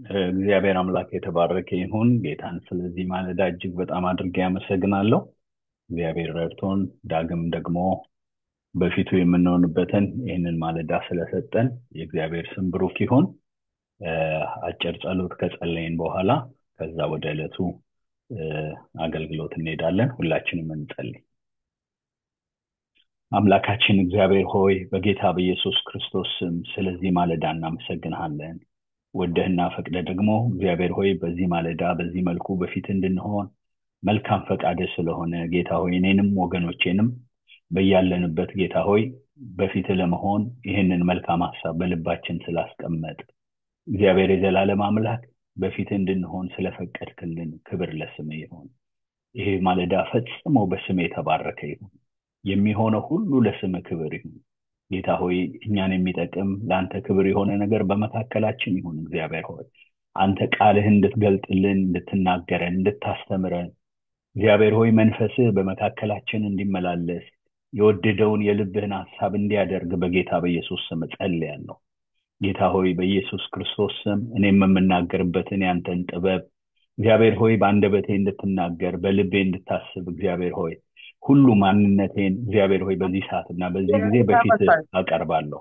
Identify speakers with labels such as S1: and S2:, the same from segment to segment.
S1: እግዚአብሔር አምላክ የተባረከ ይሁን። ጌታን ስለዚህ ማለዳ እጅግ በጣም አድርጌ አመሰግናለሁ። እግዚአብሔር ረድቶን ዳግም ደግሞ በፊቱ የምንሆንበትን ይህንን ማለዳ ስለሰጠን የእግዚአብሔር ስም ብሩክ ይሁን። አጭር ጸሎት ከጸለይን በኋላ ከዛ ወደ ዕለቱ አገልግሎት እንሄዳለን። ሁላችንም እንጸልይ። አምላካችን እግዚአብሔር ሆይ በጌታ በኢየሱስ ክርስቶስ ስም ስለዚህ ማለዳ እናመሰግንሃለን። ወደህና ፈቅደ ደግሞ እግዚአብሔር ሆይ በዚህ ማለዳ በዚህ መልኩ በፊት እንድንሆን መልካም ፈቃድ ስለሆነ ጌታ ሆይ እኔንም ወገኖቼንም በያለንበት ጌታ ሆይ በፊት ለመሆን ይህንን መልካም ሐሳብ በልባችን ስላስቀመጥ እግዚአብሔር የዘላለም አምላክ በፊት እንድንሆን ስለፈቀድክልን ክብር ለስምህ ይሁን። ይሄ ማለዳ ፈጽሞ በስምህ የተባረከ ይሁን። የሚሆነው ሁሉ ለስምህ ክብር ይሁን። ጌታ ሆይ እኛን የሚጠቅም ለአንተ ክብር የሆነ ነገር በመካከላችን ይሁን። እግዚአብሔር ሆይ አንተ ቃልህን እንድትገልጥልን፣ እንድትናገረን፣ እንድታስተምረን እግዚአብሔር ሆይ መንፈስህ በመካከላችን እንዲመላለስ የወደደውን የልብህን ሐሳብ እንዲያደርግ በጌታ በኢየሱስ ስም ጸልያለሁ። ጌታ ሆይ በኢየሱስ ክርስቶስ ስም እኔም የምናገርበትን ያንተን ጥበብ እግዚአብሔር ሆይ በአንደበቴ እንድትናገር በልቤ እንድታስብ እግዚአብሔር ሆይ ሁሉ ማንነቴን እግዚአብሔር ሆይ በዚህ ሰዓትና በዚህ ጊዜ በፊት አቀርባለሁ።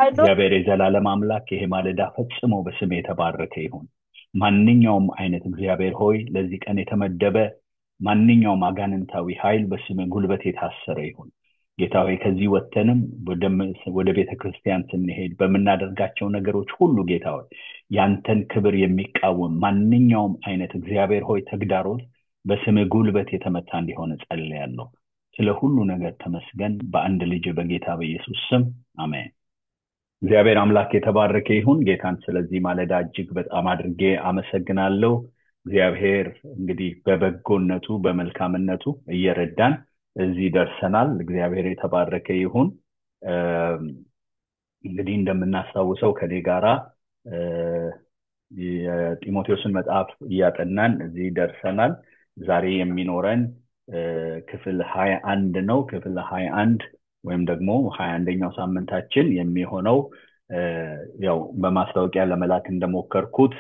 S1: እግዚአብሔር የዘላለም አምላክ ይሄ ማለዳ ፈጽሞ በስም የተባረከ ይሁን። ማንኛውም አይነት እግዚአብሔር ሆይ ለዚህ ቀን የተመደበ ማንኛውም አጋንንታዊ ኃይል በስም ጉልበት የታሰረ ይሁን። ጌታ ሆይ ከዚህ ወተንም ወደ ቤተክርስቲያን ስንሄድ በመናደርጋቸው ነገሮች ሁሉ ጌታ ሆይ ያንተን ክብር የሚቃወም ማንኛውም አይነት እግዚአብሔር ሆይ ተግዳሮት በስም ጉልበት የተመታ እንዲሆን ጸልያለሁ። ስለ ሁሉ ነገር ተመስገን በአንድ ልጅ በጌታ በኢየሱስ ስም አሜን። እግዚአብሔር አምላክ የተባረከ ይሁን። ጌታን ስለዚህ ማለዳ እጅግ በጣም አድርጌ አመሰግናለሁ። እግዚአብሔር እንግዲህ በበጎነቱ በመልካምነቱ እየረዳን እዚህ ደርሰናል። እግዚአብሔር የተባረከ ይሁን። እንግዲህ እንደምናስታውሰው ከኔ ጋራ የጢሞቴዎስን መጽሐፍ እያጠናን እዚህ ደርሰናል። ዛሬ የሚኖረን ክፍል 21 ነው። ክፍል 21 ወይም ደግሞ 21ኛው ሳምንታችን የሚሆነው ያው በማስታወቂያ ለመላክ እንደሞከርኩት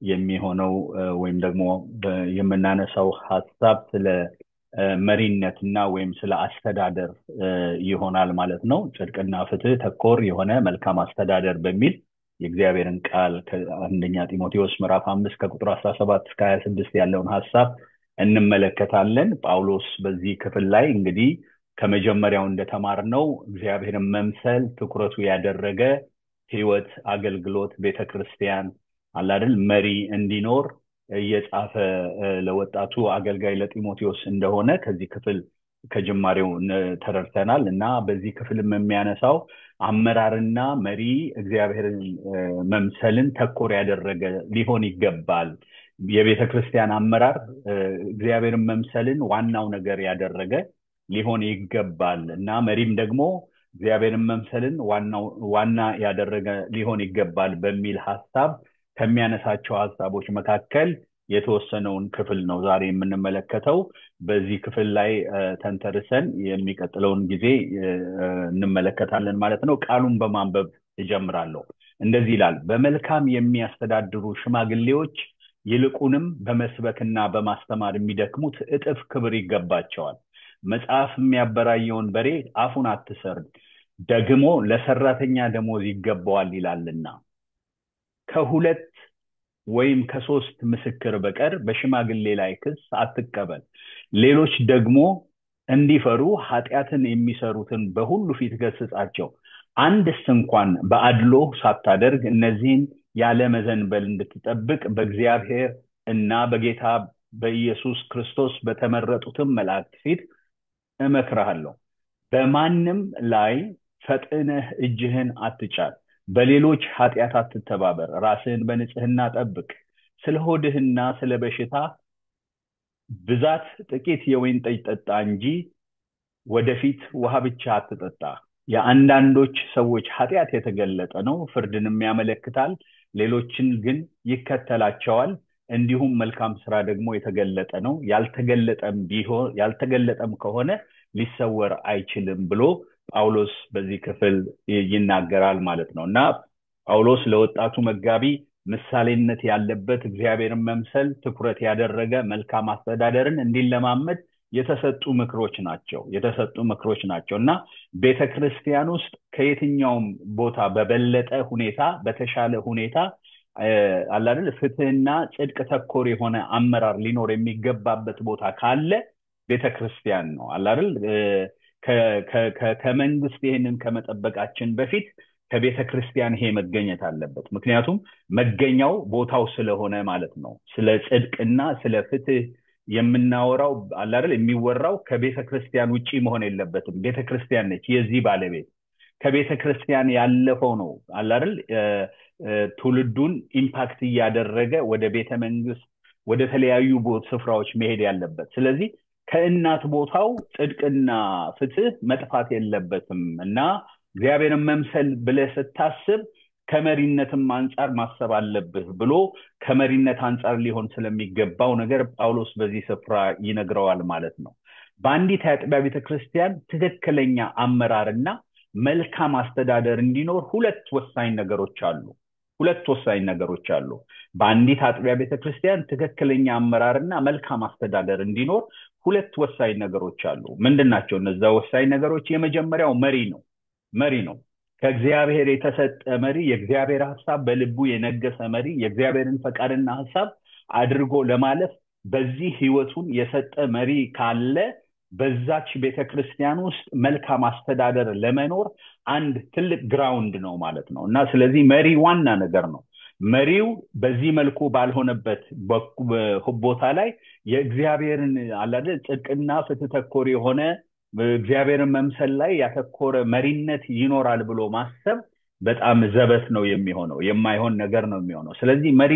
S1: የሚሆነው ወይም ደግሞ የምናነሳው ሐሳብ ስለ መሪነትና ወይም ስለ አስተዳደር ይሆናል ማለት ነው። ጽድቅና ፍትህ ተኮር የሆነ መልካም አስተዳደር በሚል የእግዚአብሔርን ቃል ከአንደኛ ጢሞቴዎስ ምዕራፍ 5 ከቁጥር 17 እስከ 26 ያለውን ሐሳብ እንመለከታለን። ጳውሎስ በዚህ ክፍል ላይ እንግዲህ ከመጀመሪያው እንደተማርነው እግዚአብሔርን መምሰል ትኩረቱ ያደረገ ህይወት፣ አገልግሎት፣ ቤተክርስቲያን አላደል መሪ እንዲኖር እየጻፈ ለወጣቱ አገልጋይ ለጢሞቴዎስ እንደሆነ ከዚህ ክፍል ከጅማሬው ተረድተናል እና በዚህ ክፍልም የሚያነሳው አመራርና መሪ እግዚአብሔርን መምሰልን ተኮር ያደረገ ሊሆን ይገባል። የቤተክርስቲያን አመራር እግዚአብሔርን መምሰልን ዋናው ነገር ያደረገ ሊሆን ይገባል እና መሪም ደግሞ እግዚአብሔርን መምሰልን ዋና ያደረገ ሊሆን ይገባል በሚል ሐሳብ ከሚያነሳቸው ሐሳቦች መካከል የተወሰነውን ክፍል ነው ዛሬ የምንመለከተው። በዚህ ክፍል ላይ ተንተርሰን የሚቀጥለውን ጊዜ እንመለከታለን ማለት ነው። ቃሉን በማንበብ እጀምራለሁ። እንደዚህ ይላል: በመልካም የሚያስተዳድሩ ሽማግሌዎች ይልቁንም በመስበክና በማስተማር የሚደክሙት እጥፍ ክብር ይገባቸዋል። መጽሐፍ የሚያበራየውን በሬ አፉን አትሰርድ፣ ደግሞ ለሰራተኛ ደሞዝ ይገባዋል ይላልና። ከሁለት ወይም ከሶስት ምስክር በቀር በሽማግሌ ላይ ክስ አትቀበል። ሌሎች ደግሞ እንዲፈሩ ኃጢአትን የሚሰሩትን በሁሉ ፊት ገስጻቸው። አንድስ እንኳን በአድሎ ሳታደርግ እነዚህን ያለ መዘንበል እንድትጠብቅ በእግዚአብሔር እና በጌታ በኢየሱስ ክርስቶስ በተመረጡትም መላእክት ፊት እመክርሃለሁ። በማንም ላይ ፈጥነህ እጅህን አትጫን። በሌሎች ኃጢአት አትተባበር። ራስህን በንጽህና ጠብቅ። ስለ ሆድህና ስለ በሽታ ብዛት ጥቂት የወይን ጠጅ ጠጣ እንጂ ወደፊት ውሃ ብቻ አትጠጣ። የአንዳንዶች ሰዎች ኃጢአት የተገለጠ ነው፣ ፍርድንም ያመለክታል። ሌሎችን ግን ይከተላቸዋል። እንዲሁም መልካም ስራ ደግሞ የተገለጠ ነው፣ ያልተገለጠም ከሆነ ሊሰወር አይችልም ብሎ ጳውሎስ በዚህ ክፍል ይናገራል ማለት ነው። እና ጳውሎስ ለወጣቱ መጋቢ ምሳሌነት ያለበት እግዚአብሔርን መምሰል ትኩረት ያደረገ መልካም አስተዳደርን እንዲለማመድ የተሰጡ ምክሮች ናቸው እና ቤተክርስቲያን ውስጥ ከየትኛውም ቦታ በበለጠ ሁኔታ በተሻለ ሁኔታ አለ አይደል ፍትህና ጽድቅ ተኮር የሆነ አመራር ሊኖር የሚገባበት ቦታ ካለ ቤተክርስቲያን ነው አለ አይደል ከመንግስት ይሄንን ከመጠበቃችን በፊት ከቤተክርስቲያን ይሄ መገኘት አለበት ምክንያቱም መገኛው ቦታው ስለሆነ ማለት ነው ስለ ጽድቅና ስለ ፍትህ የምናወራው አለ አይደል የሚወራው ከቤተክርስቲያን ውጪ መሆን የለበትም ቤተክርስቲያን ነች የዚህ ባለቤት ከቤተክርስቲያን ያለፈው ነው አለ አይደል ትውልዱን ኢምፓክት ያደረገ ወደ ቤተ መንግስት ወደ ተለያዩ ስፍራዎች መሄድ ያለበት ስለዚህ ከእናት ቦታው ጽድቅና ፍትህ መጥፋት የለበትም እና እግዚአብሔርን መምሰል ብለህ ስታስብ ከመሪነትም አንፃር ማሰብ አለብህ ብሎ ከመሪነት አንፃር ሊሆን ስለሚገባው ነገር ጳውሎስ በዚህ ስፍራ ይነግረዋል ማለት ነው በአንዲት አጥቢያ ቤተክርስቲያን ትክክለኛ አመራርና መልካም አስተዳደር እንዲኖር ሁለት ወሳኝ ነገሮች አሉ በአንዲት አጥቢያ ቤተክርስቲያን ትክክለኛ አመራርና መልካም አስተዳደር እንዲኖር ሁለት ወሳኝ ነገሮች አሉ ምንድናቸው እነዛ ወሳኝ ነገሮች የመጀመሪያው መሪ ነው ከእግዚአብሔር የተሰጠ መሪ የእግዚአብሔር ሐሳብ በልቡ የነገሰ መሪ የእግዚአብሔርን ፈቃድና ሐሳብ አድርጎ ለማለፍ በዚህ ህይወቱን የሰጠ መሪ ካለ በዛች ቤተክርስቲያን ውስጥ መልካም አስተዳደር ለመኖር አንድ ትልቅ ግራውንድ ነው ማለት ነው እና ስለዚህ መሪ ዋና ነገር ነው መሪው በዚህ መልኩ ባልሆነበት ቦታ ላይ የእግዚአብሔርን አላደ ጽድቅና ፍትህ ተኮር የሆነ እግዚአብሔርን መምሰል ላይ ያተኮረ መሪነት ይኖራል ብሎ ማሰብ በጣም ዘበት ነው የሚሆነው የማይሆን ነገር ነው የሚሆነው ስለዚህ መሪ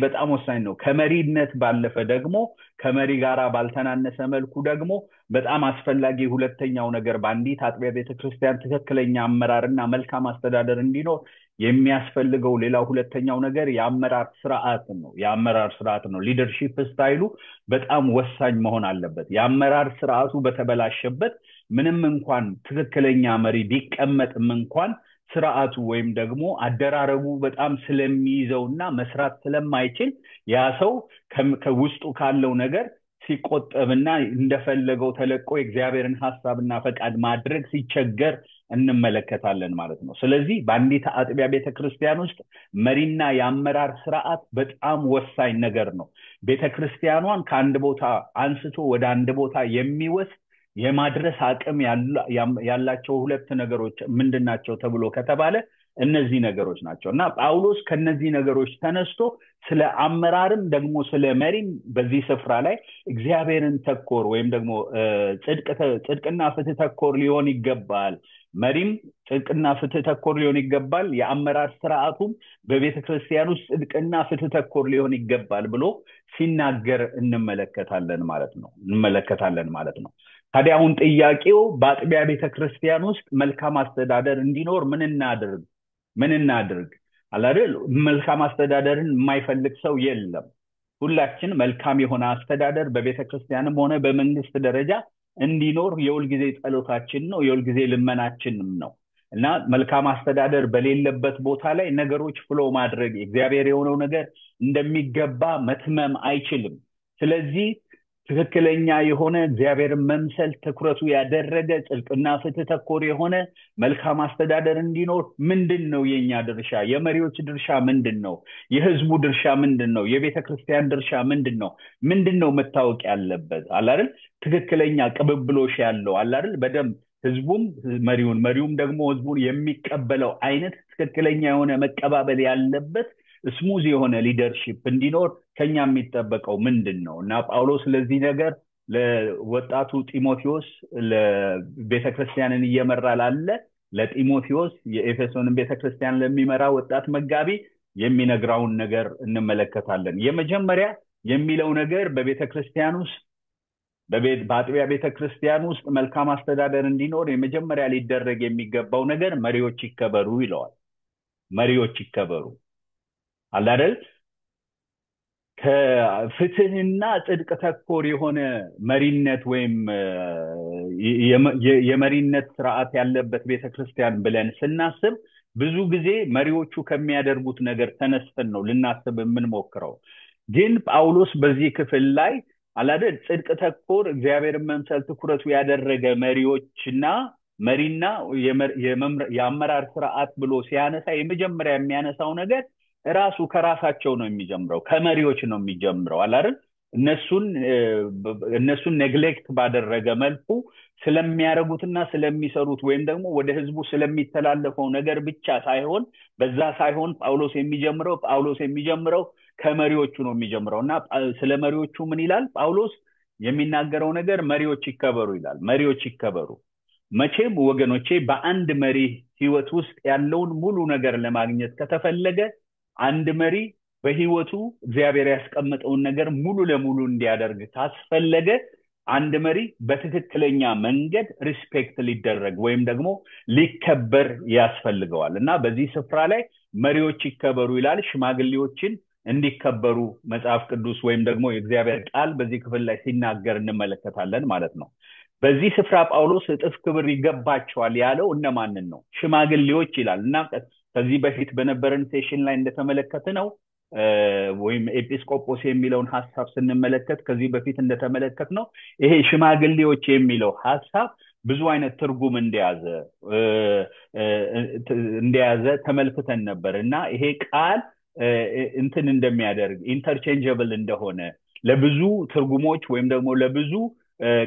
S1: በጣም ወሳኝ ነው ከመሪነት ባለፈ ደግሞ ከመሪ ጋራ ባልተናነሰ መልኩ ደግሞ በጣም አስፈላጊ ሁለተኛው ነገር በአንዲት አጥቢያ ቤተክርስቲያን ትክክለኛ አመራርና መልካም አስተዳደር እንዲኖር የሚያስፈልገው ሌላው ሁለተኛው ነገር የአመራር ስርዓት ነው ሊደርሺፕ ስታይሉ በጣም ወሳኝ መሆን አለበት የአመራር ስርዓቱ በተበላሸበት ምንም እንኳን ትክክለኛ መሪ ቢቀመጥም እንኳን ስርዓቱ ወይም ደግሞ አደራረቡ በጣም ስለሚይዘውና መስራት ስለማይችል ያ ሰው ከውስጡ ካለው ነገር ሲቆጠብና እንደፈለገው ተለቆ የእግዚአብሔርን ሐሳብና ፈቃድ ማድረግ ሲቸገር እንመለከታለን ማለት ነው ስለዚህ በአንዲት አጥቢያ ቤተክርስቲያን ውስጥ መሪና የአመራር ስርዓት በጣም ወሳኝ ነገር ነው ቤተክርስቲያኗን ከአንድ ቦታ አንስቶ ወደ አንድ ቦታ የሚወስድ የማድረስ አቅም ያላቸው ሁለት ነገሮች ምንድናቸው ተብሎ ከተባለ እነዚህ ነገሮች ናቸውና ጳውሎስ ከነዚህ ነገሮች ተነስቶ ስለ አመራርም ደግሞ ስለ መሪም በዚህ ስፍራ ላይ እግዚአብሔርን ተኮር ወይም ደግሞ ጽድቅና ፍትህ ተኮር ሊሆን ይገባል መሪም ጽድቅና ፍትህ ተኮር ሊሆን ይገባል የአመራር ስርዓቱም በቤተክርስቲያን ውስጥ ጽድቅና ፍትህ ተኮር ሊሆን ይገባል ብሎ ሲናገር እንመለከታለን ማለት ነው ታዲያ አሁን ጥያቄው በአጥቢያ ቤተክርስቲያን ውስጥ መልካም አስተዳደር እንዲኖር ምን እናድርግ አላደል መልካም አስተዳደርን የማይፈልግ ሰው የለም ሁላችን መልካም የሆነ አስተዳደር በቤተክርስቲያንም ሆነ በመንግስት ደረጃ እንዲኖር የሁልጊዜ ጸሎታችን ነው የሁልጊዜ ልመናችንም ነው እና መልካም አስተዳደር በሌለበት ቦታ ላይ ነገሮች ፍሎ ማድረግ እግዚአብሔር የሆነው ነገር እንደሚገባ መትመም አይችልም ስለዚህ ትክክለኛ የሆነ እግዚአብሔርን መምሰል ትኩረቱ ያደረገ ጽድቅና ፍትህ ተኮር የሆነ መልካም አስተዳደር እንዲኖር ምንድነው የኛ ድርሻ የመሪዎች ድርሻ ምንድነው የህዝቡ ድርሻ ምንድነው የቤተክርስቲያን ድርሻ ምንድነው መታወቅ ያለበት አይደል ትክክለኛ ቅብብሎሽ ያለው አይደል በደም ህዝቡም መሪውም ደግሞ ህዝቡን የሚቀበለው አይነት ትክክለኛ የሆነ መቀባበል ያለበት ስሙዝ የሆነ ሊደርሺፕ እንዲኖር ከኛ የሚጠበቀው ምንድነው እና ጳውሎስ ለዚህ ነገር ለወጣቱ ጢሞቴዎስ ለቤተክርስቲያንን እየመራ ላለ ለጢሞቴዎስ የኤፌሶንን ቤተክርስቲያን ለሚመራ ወጣት መጋቢ የሚነግራውን ነገር እንመለከታለን የመጀመሪያ የሚለው ነገር በቤተክርስቲያን ውስጥ በአጥቢያ ቤተክርስቲያን ውስጥ መልካም አስተዳደር እንዲኖር የመጀመሪያ ሊደረግ የሚገባው ነገር መሪዎች ይከበሩ ይለዋል መሪዎች ይከበሩ አላደል ከፍትህና ጽድቅ ተኮር የሆነ መሪነት ወይም የመሪነት ስርዓት ያለበት ቤተክርስቲያን ብለን ስናስብ ብዙ ጊዜ መሪዎቹ ከሚያደርጉት ነገር ተነስተን ነው ልናስብ የምንሞክረው። ግን ጳውሎስ በዚህ ክፍል ላይ አላደል ጽድቅ ተኮር እግዚአብሔርን መምሰል ትኩረቱ ያደረገ መሪና የአመራር ስርዓት ብሎ ሲያነሳ የመጀመሪያ የሚያነሳው ነገር ራሱ ከራሳቸው ነው የሚጀምረው፣ ከመሪዎች ነው የሚጀምረው አይደል? እነሱን ኔግሌክት ባደረገ መልኩ ስለሚያረጉትና ስለሚሰሩት ወይም ደግሞ ወደ ህዝቡ ስለሚተላለፈው ነገር ብቻ ሳይሆን በዛ ሳይሆን ጳውሎስ የሚጀምረው ከመሪዎቹ ነው የሚጀምረውና ስለ መሪዎቹ ምን ይላል ጳውሎስ? የሚናገረው ነገር መሪዎች ይከበሩ ይላል። መሪዎች ይከበሩ። መቼም ወገኖቼ በአንድ መሪ ህይወት ውስጥ ያለውን ሙሉ ነገር ለማግኘት ከተፈለገ አንድ መሪ በህይወቱ እግዚአብሔር ያስቀመጠውን ነገር ሙሉ ለሙሉ እንዲያደርግ ካስፈለገ አንድ መሪ በትክክለኛ መንገድ ሪስፔክት ሊደረግ ወይም ደግሞ ሊከበር ያስፈልገዋል። እና በዚህ ስፍራ ላይ መሪዎች ይከበሩ ይላል። ሽማግሌዎችን እንዲከበሩ መጽሐፍ ቅዱስ ወይም ደግሞ የእግዚአብሔር ቃል በዚህ ክፍል ላይ ሲናገር እንመለከታለን ማለት ነው። በዚህ ስፍራ ጳውሎስ እጥፍ ክብር ይገባቸዋል ያለው እነማንን ነው? ሽማግሌዎች ይላል። እና ከዚህ በፊት በነበረን ሴሽን ላይ እንደተመለከተነው ወይም ኤጲስቆጶስ የሚለውን ሐሳብ ስንመለከት ከዚህ በፊት እንደተመለከትነው ይሄ ሽማግሌዎች የሚለው ሐሳብ ብዙ አይነት ትርጉም እንደያዘ ተመልክተን ነበር። እና ይሄ ቃል እንትን እንደሚያደርግ ኢንተርቼንጀብል እንደሆነ ለብዙ ትርጉሞች ወይም ደግሞ ለብዙ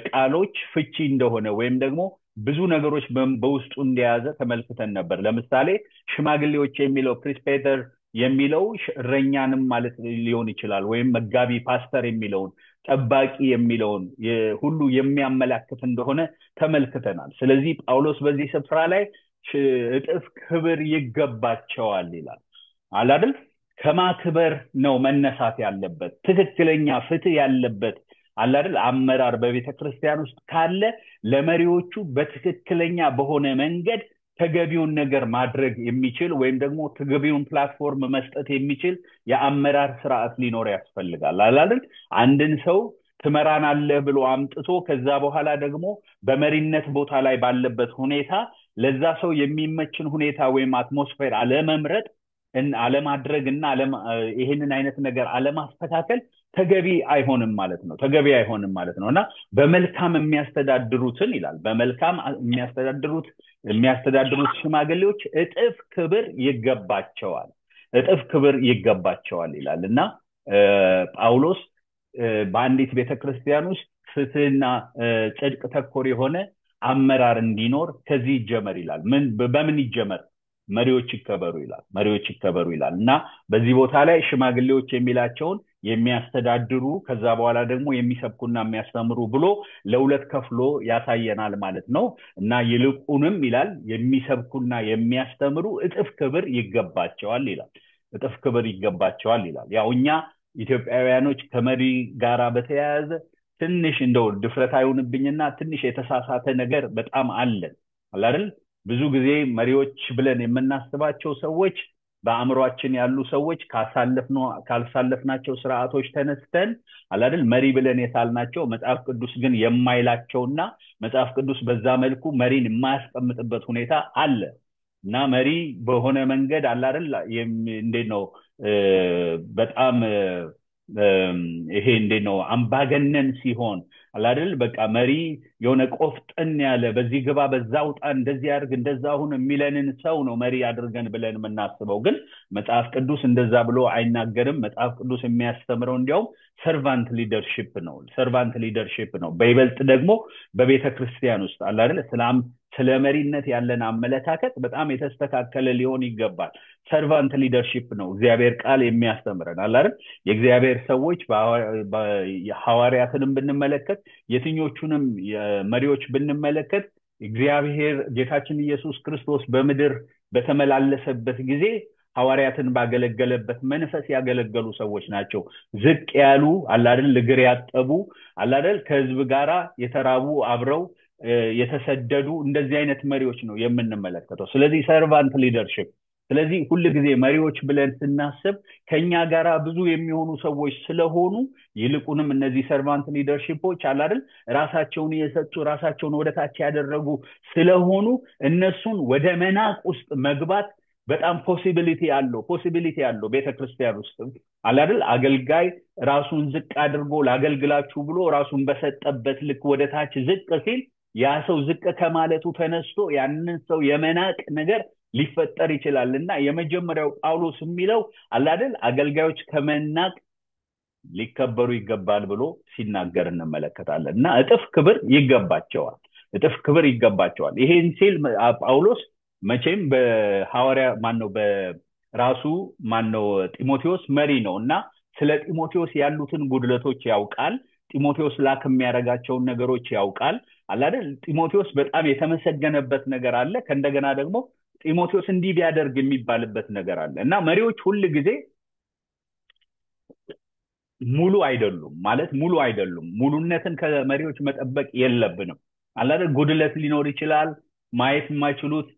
S1: ቃሎች ፍቺ እንደሆነ ወይም ደግሞ ብዙ ነገሮች በውስጡ እንደያዘ ተመልክተን ነበር። ለምሳሌ ሽማግሌዎች የሚለው ፕሪስፔተር የሚለው እረኛንም ማለት ሊሆን ይችላል፣ ወይም መጋቢ ፓስተር የሚለውን ጠባቂ የሚለውን ሁሉ የሚያመላክት እንደሆነ ተመልክተናል። ስለዚህ ጳውሎስ በዚህ ስፍራ ላይ እጥፍ ክብር ይገባቸዋል ይላል አይደል? ከማክበር ነው መነሳት ያለበት። ትክክለኛ ፍትህ ያለበት አይደል አመራር በቤተክርስቲያን ውስጥ ካለ ለመሪዎቹ በትክክለኛ በሆነ መንገድ ተገቢውን ነገር ማድረግ የሚችል ወይም ደግሞ ተገቢውን ፕላትፎርም መስጠት የሚችል የአመራር ስርዓት ሊኖር ያስፈልጋል አይደል? አንድን ሰው ትመራናለህ ብሎ አምጥቶ ከዛ በኋላ ደግሞ በመሪነት ቦታ ላይ ባለበት ሁኔታ ለዛ ሰው የሚመችን ሁኔታ ወይም አትሞስፌር አለመምረጥ አለማድረግ እና ይሄንን አይነት ነገር አለማስተካከል ተገቢ አይሆንም ማለት ነው። እና በመልካም የሚያስተዳድሩትን ይላል በመልካም የሚያስተዳድሩት ሽማግሌዎች እጥፍ ክብር ይገባቸዋል ይላል። እና ጳውሎስ በአንዲት ቤተክርስቲያን ውስጥ ፍትህና ጽድቅ ተኮር የሆነ አመራር እንዲኖር ከዚህ ይጀመር ይላል። በምን ይጀመር? መሪዎች ይከበሩ ይላል። እና በዚህ ቦታ ላይ ሽማግሌዎች የሚላቸውን የሚያስተዳድሩ ከዛ በኋላ ደግሞ የሚሰብኩና የሚያስተምሩ ብሎ ለሁለት ከፍሎ ያሳየናል ማለት ነው። እና ይልቁንም ይላል የሚሰብኩና የሚያስተምሩ እጥፍ ክብር ይገባቸዋል ይላል። ያው እኛ ኢትዮጵያውያኖች ከመሪ ጋራ በተያያዘ ትንሽ እንደው ድፍረት አይሆንብኝና ትንሽ የተሳሳተ ነገር በጣም አለን አይደል? ብዙ ጊዜ መሪዎች ብለን የምናስባቸው ሰዎች በአእምሮአችን ያሉ ሰዎች ካልሳለፍናቸው ስርዓቶች ተነስተን አይደል መሪ ብለን የሳልናቸው መጽሐፍ ቅዱስ ግን የማይላቸውና መጽሐፍ ቅዱስ በዛ መልኩ መሪን የማያስቀምጥበት ሁኔታ አለ። እና መሪ በሆነ መንገድ አይደል እንዴት ነው በጣም ይሄ እንዴት ነው አምባገነን ሲሆን አይደል በቃ መሪ የሆነ ቆፍጠን ያለ በዚህ ግባ በዛ ውጣ እንደዚህ ያርግ እንደዛ አሁን የሚለንን ሰው ነው መሪ አድርገን ብለን የምናስበው። ግን መጽሐፍ ቅዱስ እንደዛ ብሎ አይናገርም። መጽሐፍ ቅዱስ የሚያስተምረው እንዲያውም ሰርቫንት ሊደርሺፕ ነው። በይበልጥ ደግሞ በቤተክርስቲያን ውስጥ አይደል ስለ መሪነት ያለን አመለካከት በጣም የተስተካከለ ሊሆን ይገባል። ሰርቫንት ሊደርሺፕ ነው እግዚአብሔር ቃል የሚያስተምረን አይደል? የእግዚአብሔር ሰዎች ሐዋርያትንም ብንመለከት የትኞቹንም መሪዎች ብንመለከት እግዚአብሔር ጌታችን ኢየሱስ ክርስቶስ በምድር በተመላለሰበት ጊዜ ሐዋርያትን ባገለገለበት መንፈስ ያገለገሉ ሰዎች ናቸው። ዝቅ ያሉ አይደል እግር ያጠቡ አይደል ከህዝብ ጋራ የተራቡ አብረው የተሰደዱ እንደዚህ አይነት መሪዎች ነው የምንመለከተው። ስለዚህ ሰርቫንት ሊደርሺፕ ስለዚህ ሁሉ ጊዜ መሪዎች ብለን ስናስብ ከኛ ጋራ ብዙ የሚሆኑ ሰዎች ስለሆኑ ይልቁንም እነዚህ ሰርቫንት ሊደርሺፖች አይደል ራሳቸውን የሰጡ ራሳቸውን ወደ ታች ያደረጉ ስለሆኑ እነሱን ወደ መናቅ ውስጥ መግባት በጣም ፖሲቢሊቲ ያለው ቤተክርስቲያን ውስጥ አይደል አገልጋይ ራሱን ዝቅ አድርጎ ላገልግላችሁ ብሎ ራሱን በሰጠበት ልክ ወደ ታች ዝቅ ሲል ያ ሰው ዝቅ ከማለቱ ተነስቶ ያንን ሰው የመናቅ ነገር ሊፈጠር ይችላልና የመጀመሪያው ጳውሎስ የሚለው አይደል አገልጋዮች ከመናቅ ሊከበሩ ይገባል ብሎ ሲናገር እንመለከታለን እና እጥፍ ክብር ይገባቸዋል ይሄን ሲል ጳውሎስ መቼም በሐዋርያ በራሱ ጢሞቴዎስ መሪ ነውና ስለ ጢሞቴዎስ ያሉትን ጉድለቶች ያውቃል ጢሞቴዎስ ላክ የሚያረጋቸው ነገሮች ያውቃል አይደል ጢሞቴዎስ በጣም የተመሰገነበት ነገር አለ ከእንደገና ደግሞ ጢሞቴዎስ እንዲህ ቢያደርግ የሚባልበት ነገር አለ እና መሪዎች ሁሉ ጊዜ ሙሉ አይደሉም ሙሉነትን ከመሪዎች መጠበቅ የለብንም አይደል ጉድለት ሊኖር ይችላል ማየት የማይችሉት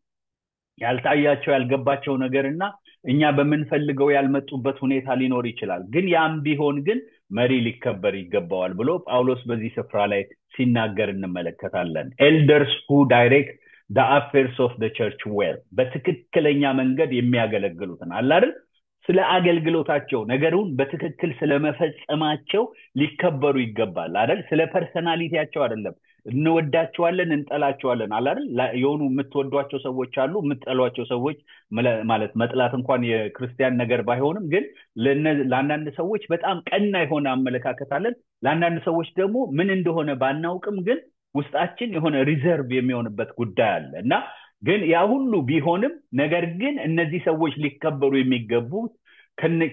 S1: ያልታያቸው ያልገባቸው ነገርና እኛ በመንፈልገው ያልመጡበት ሁኔታ ሊኖር ይችላል ግን ያም ቢሆን ግን መሪ ሊከበር ይገባዋል ብሎ ጳውሎስ በዚህ ስፍራ ላይ ሲናገር እንመለከታለን elders who direct the affairs of the church well በትክክለኛ መንገድ የሚያገለግሉትን አይደል ስለ አገልግሎታቸው ነገሩን በትክክል ስለመፈጸማቸው ሊከበሩ ይገባል አይደል ስለ ፐርሰናሊቲያቸው አይደለም እንወዳቸዋለን እንጠላቸዋለን አይደል የሆኑ የምትወዷቸው ሰዎች አሉ የምትጠሏቸው ሰዎች ማለት መጥላት እንኳን የክርስቲያን ነገር ባይሆንም ግን ለአንዳንድ ሰዎች በጣም ቀና የሆነ አመለካከት አለን ለአንዳንድ ሰዎች ደግሞ ምን እንደሆነ ባናውቅም ግን ውስጣችን የሆነ ሪዘርቭ የሚሆንበት ጉዳይ አለ እና ግን ያ ሁሉ ቢሆንም ነገር ግን እነዚህ ሰዎች ሊከበሩ የሚገቡ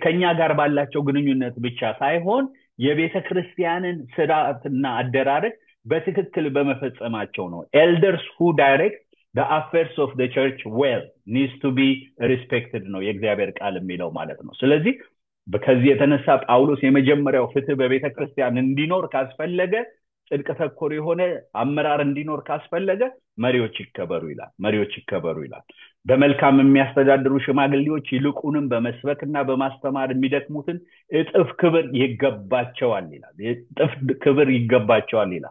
S1: ከኛ ጋር ባላቸው ግንኙነት ብቻ ሳይሆን የቤተክርስቲያንን ስርዓትና አደራረግ በትክክል በመፈጸማቸው ነው elders who direct the affairs of the church well needs to be respected ነው የእግዚአብሔር ቃል የሚለው ማለት ነው ስለዚህ በከዚህ የተነሳ ጳውሎስ የመጀመሪያው ፍትህ በቤተክርስቲያን እንዲኖር ካስፈለገ ጽድቅ ተኮር የሆነ አመራር እንዲኖር ካስፈለገ መሪዎች ይከበሩ ይላል በመልካም የሚያስተዳድሩ ሽማግሌዎች ይልቁንም በመስበክና በማስተማር የሚደክሙትን እጥፍ ክብር ይገባቸዋል ይላል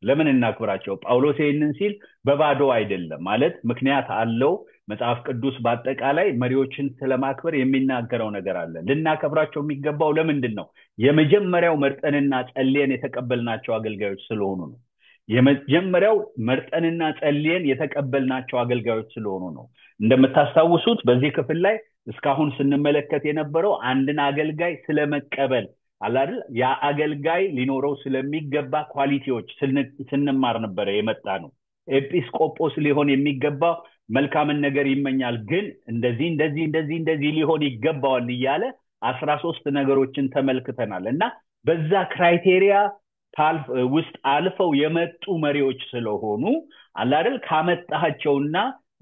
S1: ለምን እናክብራቸው ጳውሎስ ይህንን ሲል በባዶ አይደለም ማለት ምክንያት አለው መጽሐፍ ቅዱስ በአጠቃላይ መሪዎችን ስለማክበር የሚናገረው ነገር አለ ልናከብራቸው የሚገባው ለምንድን ነው የመጀመሪያው መርጠንና ጸልየን የተቀበልናቸው አገልጋዮች ስለሆኑ ነው እንደምታስታውሱት በዚህ ክፍል ላይ እስካሁን ስንመለከት የነበረው አንድን አገልጋይ ስለመቀበል አይደል ያ አገልጋይ ሊኖረው ስለሚገባ ኳሊቲዎች ስንማር ነበር የመጣ ነው ኤጲስቆጶስ ሊሆን የሚገባው መልካምን ነገር ይመኛል ግን እንደዚህ ሊሆን ይገባዋል ይያለ 13 ነገሮችን ተመልክተናል እና በዛ ክራይቴሪያ ውስጥ አልፈው የመጡ መሪዎች ስለሆኑ አይደል ካመጣቸው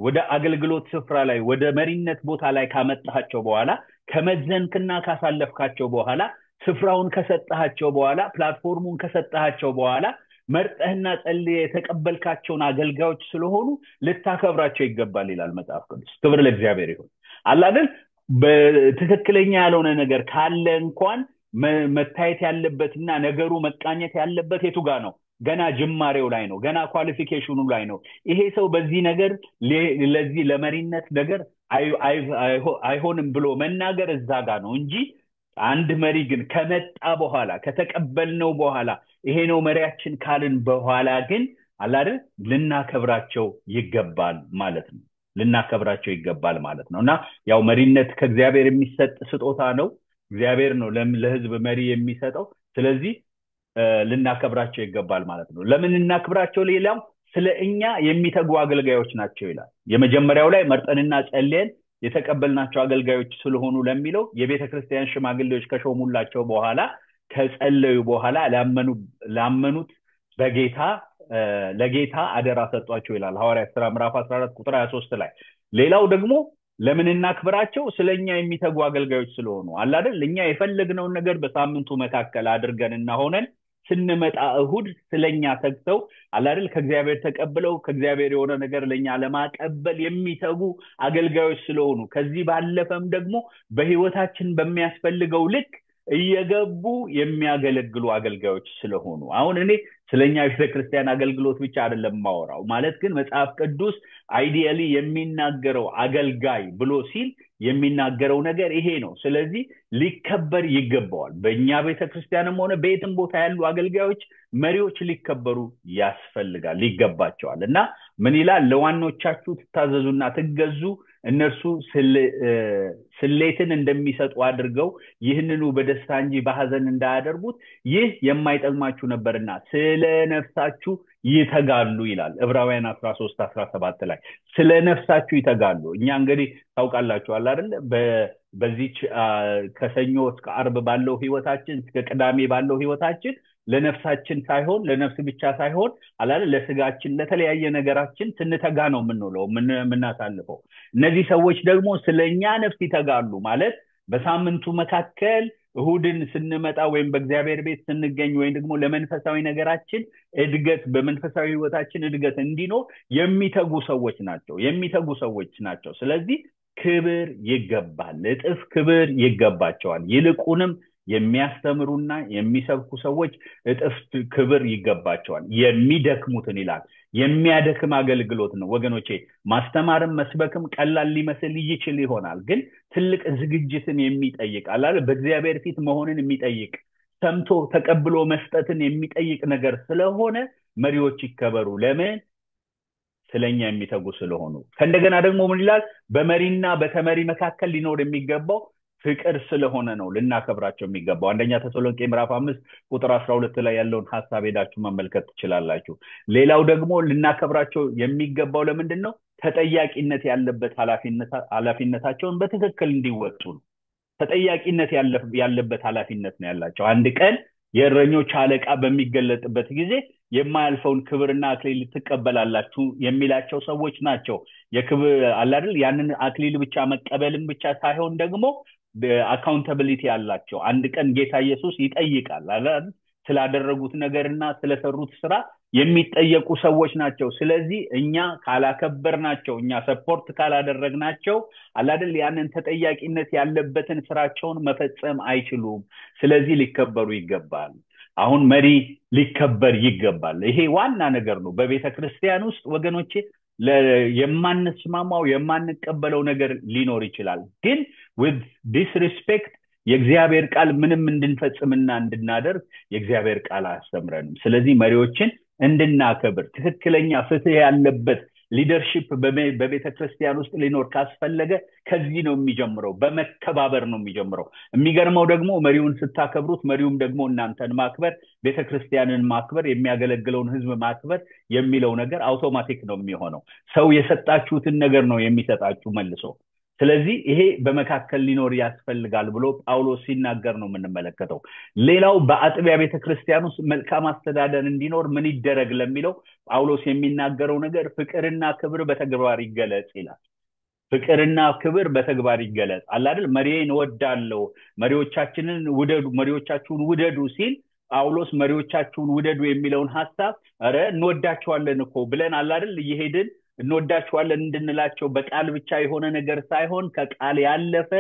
S1: ወደ አገልግሎት ስፍራ ላይ ወደ መሪነት ቦታ ላይ ካመጣቸው በኋላ ከመዘንክና ካሳለፍካቸው በኋላ ስፍራውን ከሰጣቸው በኋላ ፕላትፎርሙን ከሰጣቸው በኋላ መርጠህና ጸልየ የተቀበልካቸውን አገልጋዮች ስለሆኑ ልታከብራቸው ይገባል ይላል መጽሐፍ ቅዱስ ክብር ለእግዚአብሔር ይሁን አይደል በትክክለኛ ያልሆነ ነገር ካለ እንኳን መታየት ያለበትና ነገሩ መቃኘት ያለበት የቱ ጋር ነው ገና ጅማሬው ላይ ነው ገና ኳሊፊኬሽኑ ላይ ነው ይሄ ሰው በዚህ ነገር ለዚህ ለመሪነት ነገር አይሆንም ብሎ መናገር እዛ ጋር ነው እንጂ አንድ መሪ ግን ከመጣ በኋላ ከተቀበልነው በኋላ ይሄ ነው መሪያችን ካልን በኋላ ግን አይደል ልናከብራቸው ይገባል ማለት ነውና ያው መሪነት ከእግዚአብሔር የሚሰጥ ስጦታ ነው እግዚአብሔር ነው ለህዝብ መሪ የሚሰጠው ስለዚህ ልናከብራቸው ይገባል ማለት ነው ለምን እናክብራቸው ሌላው ስለኛ የሚተጉ አገልጋዮች ናቸው ይላል የመጀመሪያው ላይ መርጠንና ጸልየን የተቀበልናቸው አገልጋዮች ስለሆኑ ለሚለው የቤተክርስቲያን ሽማግሌዎች ከሾሙላቸው በኋላ ከጸለዩ በኋላ ላመኑት ለጌታ አደራ ሰጧቸው ይላል ሐዋርያት ሥራ ምዕራፍ 14 ቁጥር 23 ላይ ሌላው ደግሞ ለምን እናክብራቸው ስለኛ የሚተጉ አገልጋዮች ስለሆኑ አይደል ለኛ የፈለግነው ነገር በሳምንቱ መካከል አድርገንና ሆነን ስንመጣ እሁድ ስለኛ ተግተው አይደል ከእግዚአብሔር ተቀበለው ከእግዚአብሔር የሆነ ነገር ለኛ ለማቀበል የሚተጉ አገልጋዮች ስለሆኑ ከዚህ ባለፈም ደግሞ በህይወታችን በሚያስፈልገው ልክ እየገቡ የሚያገለግሉ አገልጋዮች ስለሆኑ አሁን እኔ ስለኛ ቤተክርስቲያን አገልግሎት ብቻ አይደለም ማወራው ማለት ግን መጽሐፍ ቅዱስ አይዲያሊ የሚናገረው አገልጋይ ብሎ ሲል የሚናገረው ነገር ይሄ ነው። ስለዚህ ሊከበር ይገባዋል። በእኛ ቤተክርስቲያንም ሆነ በየትም ቦታ ያሉ አገልጋዮች መሪዎች ሊከበሩ ያስፈልጋል ይገባቸዋል። እና ምን ይላል? ለዋኖቻችሁ ትታዘዙና ትገዙ እነርሱ ስሌትን እንደሚሰጡ አድርገው ይህንኑ በደስታ እንጂ በሐዘን እንዳያደርጉት ይህ የማይጠቅማችሁ ነበርና ስለ ነፍሳችሁ ይተጋሉ ይላል ዕብራውያን 13:17 ላይ ስለ ነፍሳችሁ ይተጋሉ። እኛ እንግዲህ ታውቃላችኋል አይደል? በዚህ ከሰኞ እስከ ዓርብ ባለው ህይወታችን እስከ ቅዳሜ ባለው ህይወታችን ለነፍሳችን ሳይሆን ለነፍስ ብቻ ሳይሆን አላለ ለስጋችን ለተለያየ ነገራችን ስንተጋ ነው የምንውለው የምናሳልፈው። እነዚህ ሰዎች ደግሞ ስለኛ ነፍስ ይተጋሉ ማለት በሳምንቱ መካከል እሁድን ስንመጣ ወይም በእግዚአብሔር ቤት ስንገኝ ወይም ደግሞ ለመንፈሳዊ ነገራችን እድገት በመንፈሳዊ ህይወታችን እድገት እንዲኖር የሚተጉ ሰዎች ናቸው። ስለዚህ ክብር ይገባል፣ እጥፍ ክብር ይገባቸዋል። ይልቁንም የሚያስተምሩና የሚሰብኩ ሰዎች እጥፍ ክብር ይገባቸዋል። የሚደክሙትን ይላል። የሚያደክም አገልግሎት ነው ወገኖቼ። ማስተማርም መስበክም ቀላል ሊመስል ይችል ይሆናል፣ ግን ትልቅ ዝግጅትን የሚጠይቅ አላለ በእግዚአብሔር ፊት መሆንን የሚጠይቅ ሰምቶ ተቀብሎ መስጠትን የሚጠይቅ ነገር ስለሆነ መሪዎች ይከበሩ። ለምን? ስለኛ የሚተጉ ስለሆኑ። ከእንደገና ደግሞ ምን ይላል? በመሪና በተመሪ መካከል ሊኖር የሚገባው ፍቅር ስለሆነ ነው ልናከብራቸው የሚገባው። አንደኛ ተሰሎንቄ ምዕራፍ 5:12 ላይ ያለውን ሐሳብ ሄዳችሁ መመልከት ትችላላችሁ። ሌላው ደግሞ ልናከብራቸው የሚገባው ለምንድን ነው? ተጠያቂነት ያለበት ኃላፊነታቸውን በትክክል እንዲወጡ ነው። ተጠያቂነት ያለበት ኃላፊነት ነው ያላቸው። አንድ ቀን የእረኞች አለቃ በሚገለጥበት ጊዜ የማያልፈውን ክብርና አክሊል ትቀበላላችሁ የሚላቸው ሰዎች ናቸው። የክብር አላድል ያንን አክሊል ብቻ መቀበልን ብቻ ሳይሆን ደግሞ አካውንታቢሊቲ ያላቸው አንድ ቀን ጌታ ኢየሱስ ይጠይቃል አይደል? ስላደረጉት ነገርና ስለሰሩት ስራ የሚጠየቁ ሰዎች ናቸው። ስለዚህ እኛ ካላከበርናቸው፣ እኛ ሰፖርት ካላደረግናቸው አይደል ያንን ተጠያቂነት ያለበትን ስራቸውን መፈጸም አይችሉም። ስለዚህ ሊከበሩ ይገባል። አሁን መሪ ሊከበር ይገባል። ይሄ ዋና ነገር ነው በቤተክርስቲያን ውስጥ ወገኖቼ። የማንስማማው የማንቀበለው ነገር ሊኖር ይችላል፣ ግን with disrespect የእግዚአብሔር ቃል ምንም እንድንፈጽምና እንድናደርግ የእግዚአብሔር ቃል አያስተምረንም። ስለዚህ መሪዎችን እንድናከብር ትክክለኛ ፍትህ ያለበት ሊደርሺፕ በቤተክርስቲያን ውስጥ ሊኖር ካስፈለገ ከዚህ ነው የሚጀምረው፣ በመከባበር ነው የሚጀምረው። የሚገርመው ደግሞ መሪውን ስታከብሩት መሪውም ደግሞ እናንተን ማክበር፣ ቤተክርስቲያንን ማክበር፣ የሚያገለግለውን ህዝብ ማክበር የሚለው ነገር አውቶማቲክ ነው የሚሆነው። ሰው የሰጣችሁትን ነገር ነው የሚሰጣችሁ መልሶ። ስለዚህ ይሄ በመካከል ሊኖር ያስፈልጋል ብሎ ጳውሎስ ሲናገር ነው የምንመለከተው። ሌላው በአጥቢያ ቤተክርስቲያን ውስጥ መልካም አስተዳደር እንዲኖር ምን ይደረግ ለሚለው ጳውሎስ የሚናገረው ነገር ፍቅርና ክብር በተግባር ይገለጽ ይላል። ፍቅርና ክብር በተግባር ይገለጽ አይደል? መሪዬን እወዳለሁ፣ መሪዎቻችንን ውደዱ፣ መሪዎቻችሁን ውደዱ ሲል ጳውሎስ መሪዎቻችሁን ውደዱ የሚለውን ሐሳብ እንወዳቸዋለን እኮ ብለን አይደል እየሄድን እንወዳቸዋለን እንድንላቸው በቃል ብቻ የሆነ ነገር ሳይሆን ከቃል ያለፈ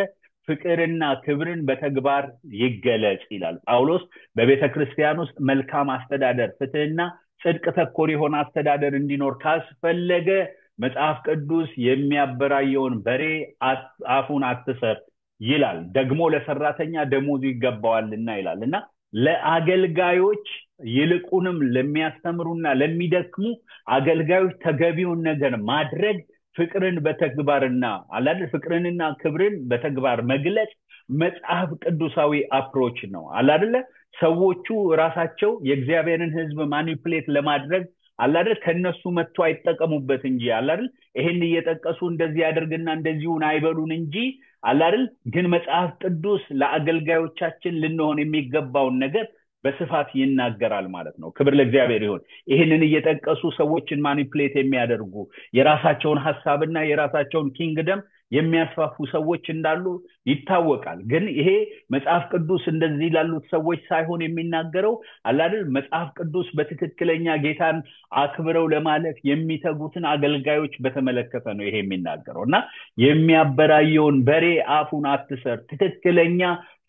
S1: ፍቅርና ክብርን በተግባር ይገለጽ ይላል ጳውሎስ። በቤተክርስቲያን ውስጥ መልካም አስተዳደር፣ ፍትህና ጽድቅ ተኮር የሆነ አስተዳደር እንዲኖር ካስፈለገ መጽሐፍ ቅዱስ የሚያበራየውን በሬ አፉን አትሰር ይላል። ደግሞ ለሰራተኛ ደሞዙ ይገባዋልና ይላልና ለአገልጋዮች ይልቁንም ለሚያስተምሩና ለሚደክሙ አገልጋዮች ተገቢውን ነገር ማድረግ ፍቅርን በተግባርና አይደል ፍቅርንና ክብርን በተግባር መግለጽ መጽሐፍ ቅዱሳዊ አፕሮች ነው አይደል? ሰዎቹ ራሳቸው የእግዚአብሔርን ህዝብ ማኒፑሌት ለማድረግ አይደል ከነሱ መጥቶ አይጠቀሙበት እንጂ አይደል ይሄን እየጠቀሱ እንደዚህ ያደርግና እንደዚሁን አይበሉን እንጂ አይደል። ግን መጽሐፍ ቅዱስ ለአገልጋዮቻችን ልንሆን የሚገባውን ነገር በስፋት ይናገራል ማለት ነው። ክብር ለእግዚአብሔር ይሁን። ይሄንን እየጠቀሱ ሰዎችን ማኒፑሌት የሚያደርጉ የራሳቸውን ሐሳብና የራሳቸውን ኪንግደም የሚያስፋፉ ሰዎች እንዳሉ ይታወቃል። ግን ይሄ መጽሐፍ ቅዱስ እንደዚህ ላሉት ሰዎች ሳይሆን የሚናገረው አይደል መጽሐፍ ቅዱስ በትክክለኛ ጌታን አክብረው ለማለፍ የሚተጉትን አገልጋዮች በተመለከተ ነው ይሄ የሚናገረው። እና የሚያበራየውን በሬ አፉን አትሰር፣ ትክክለኛ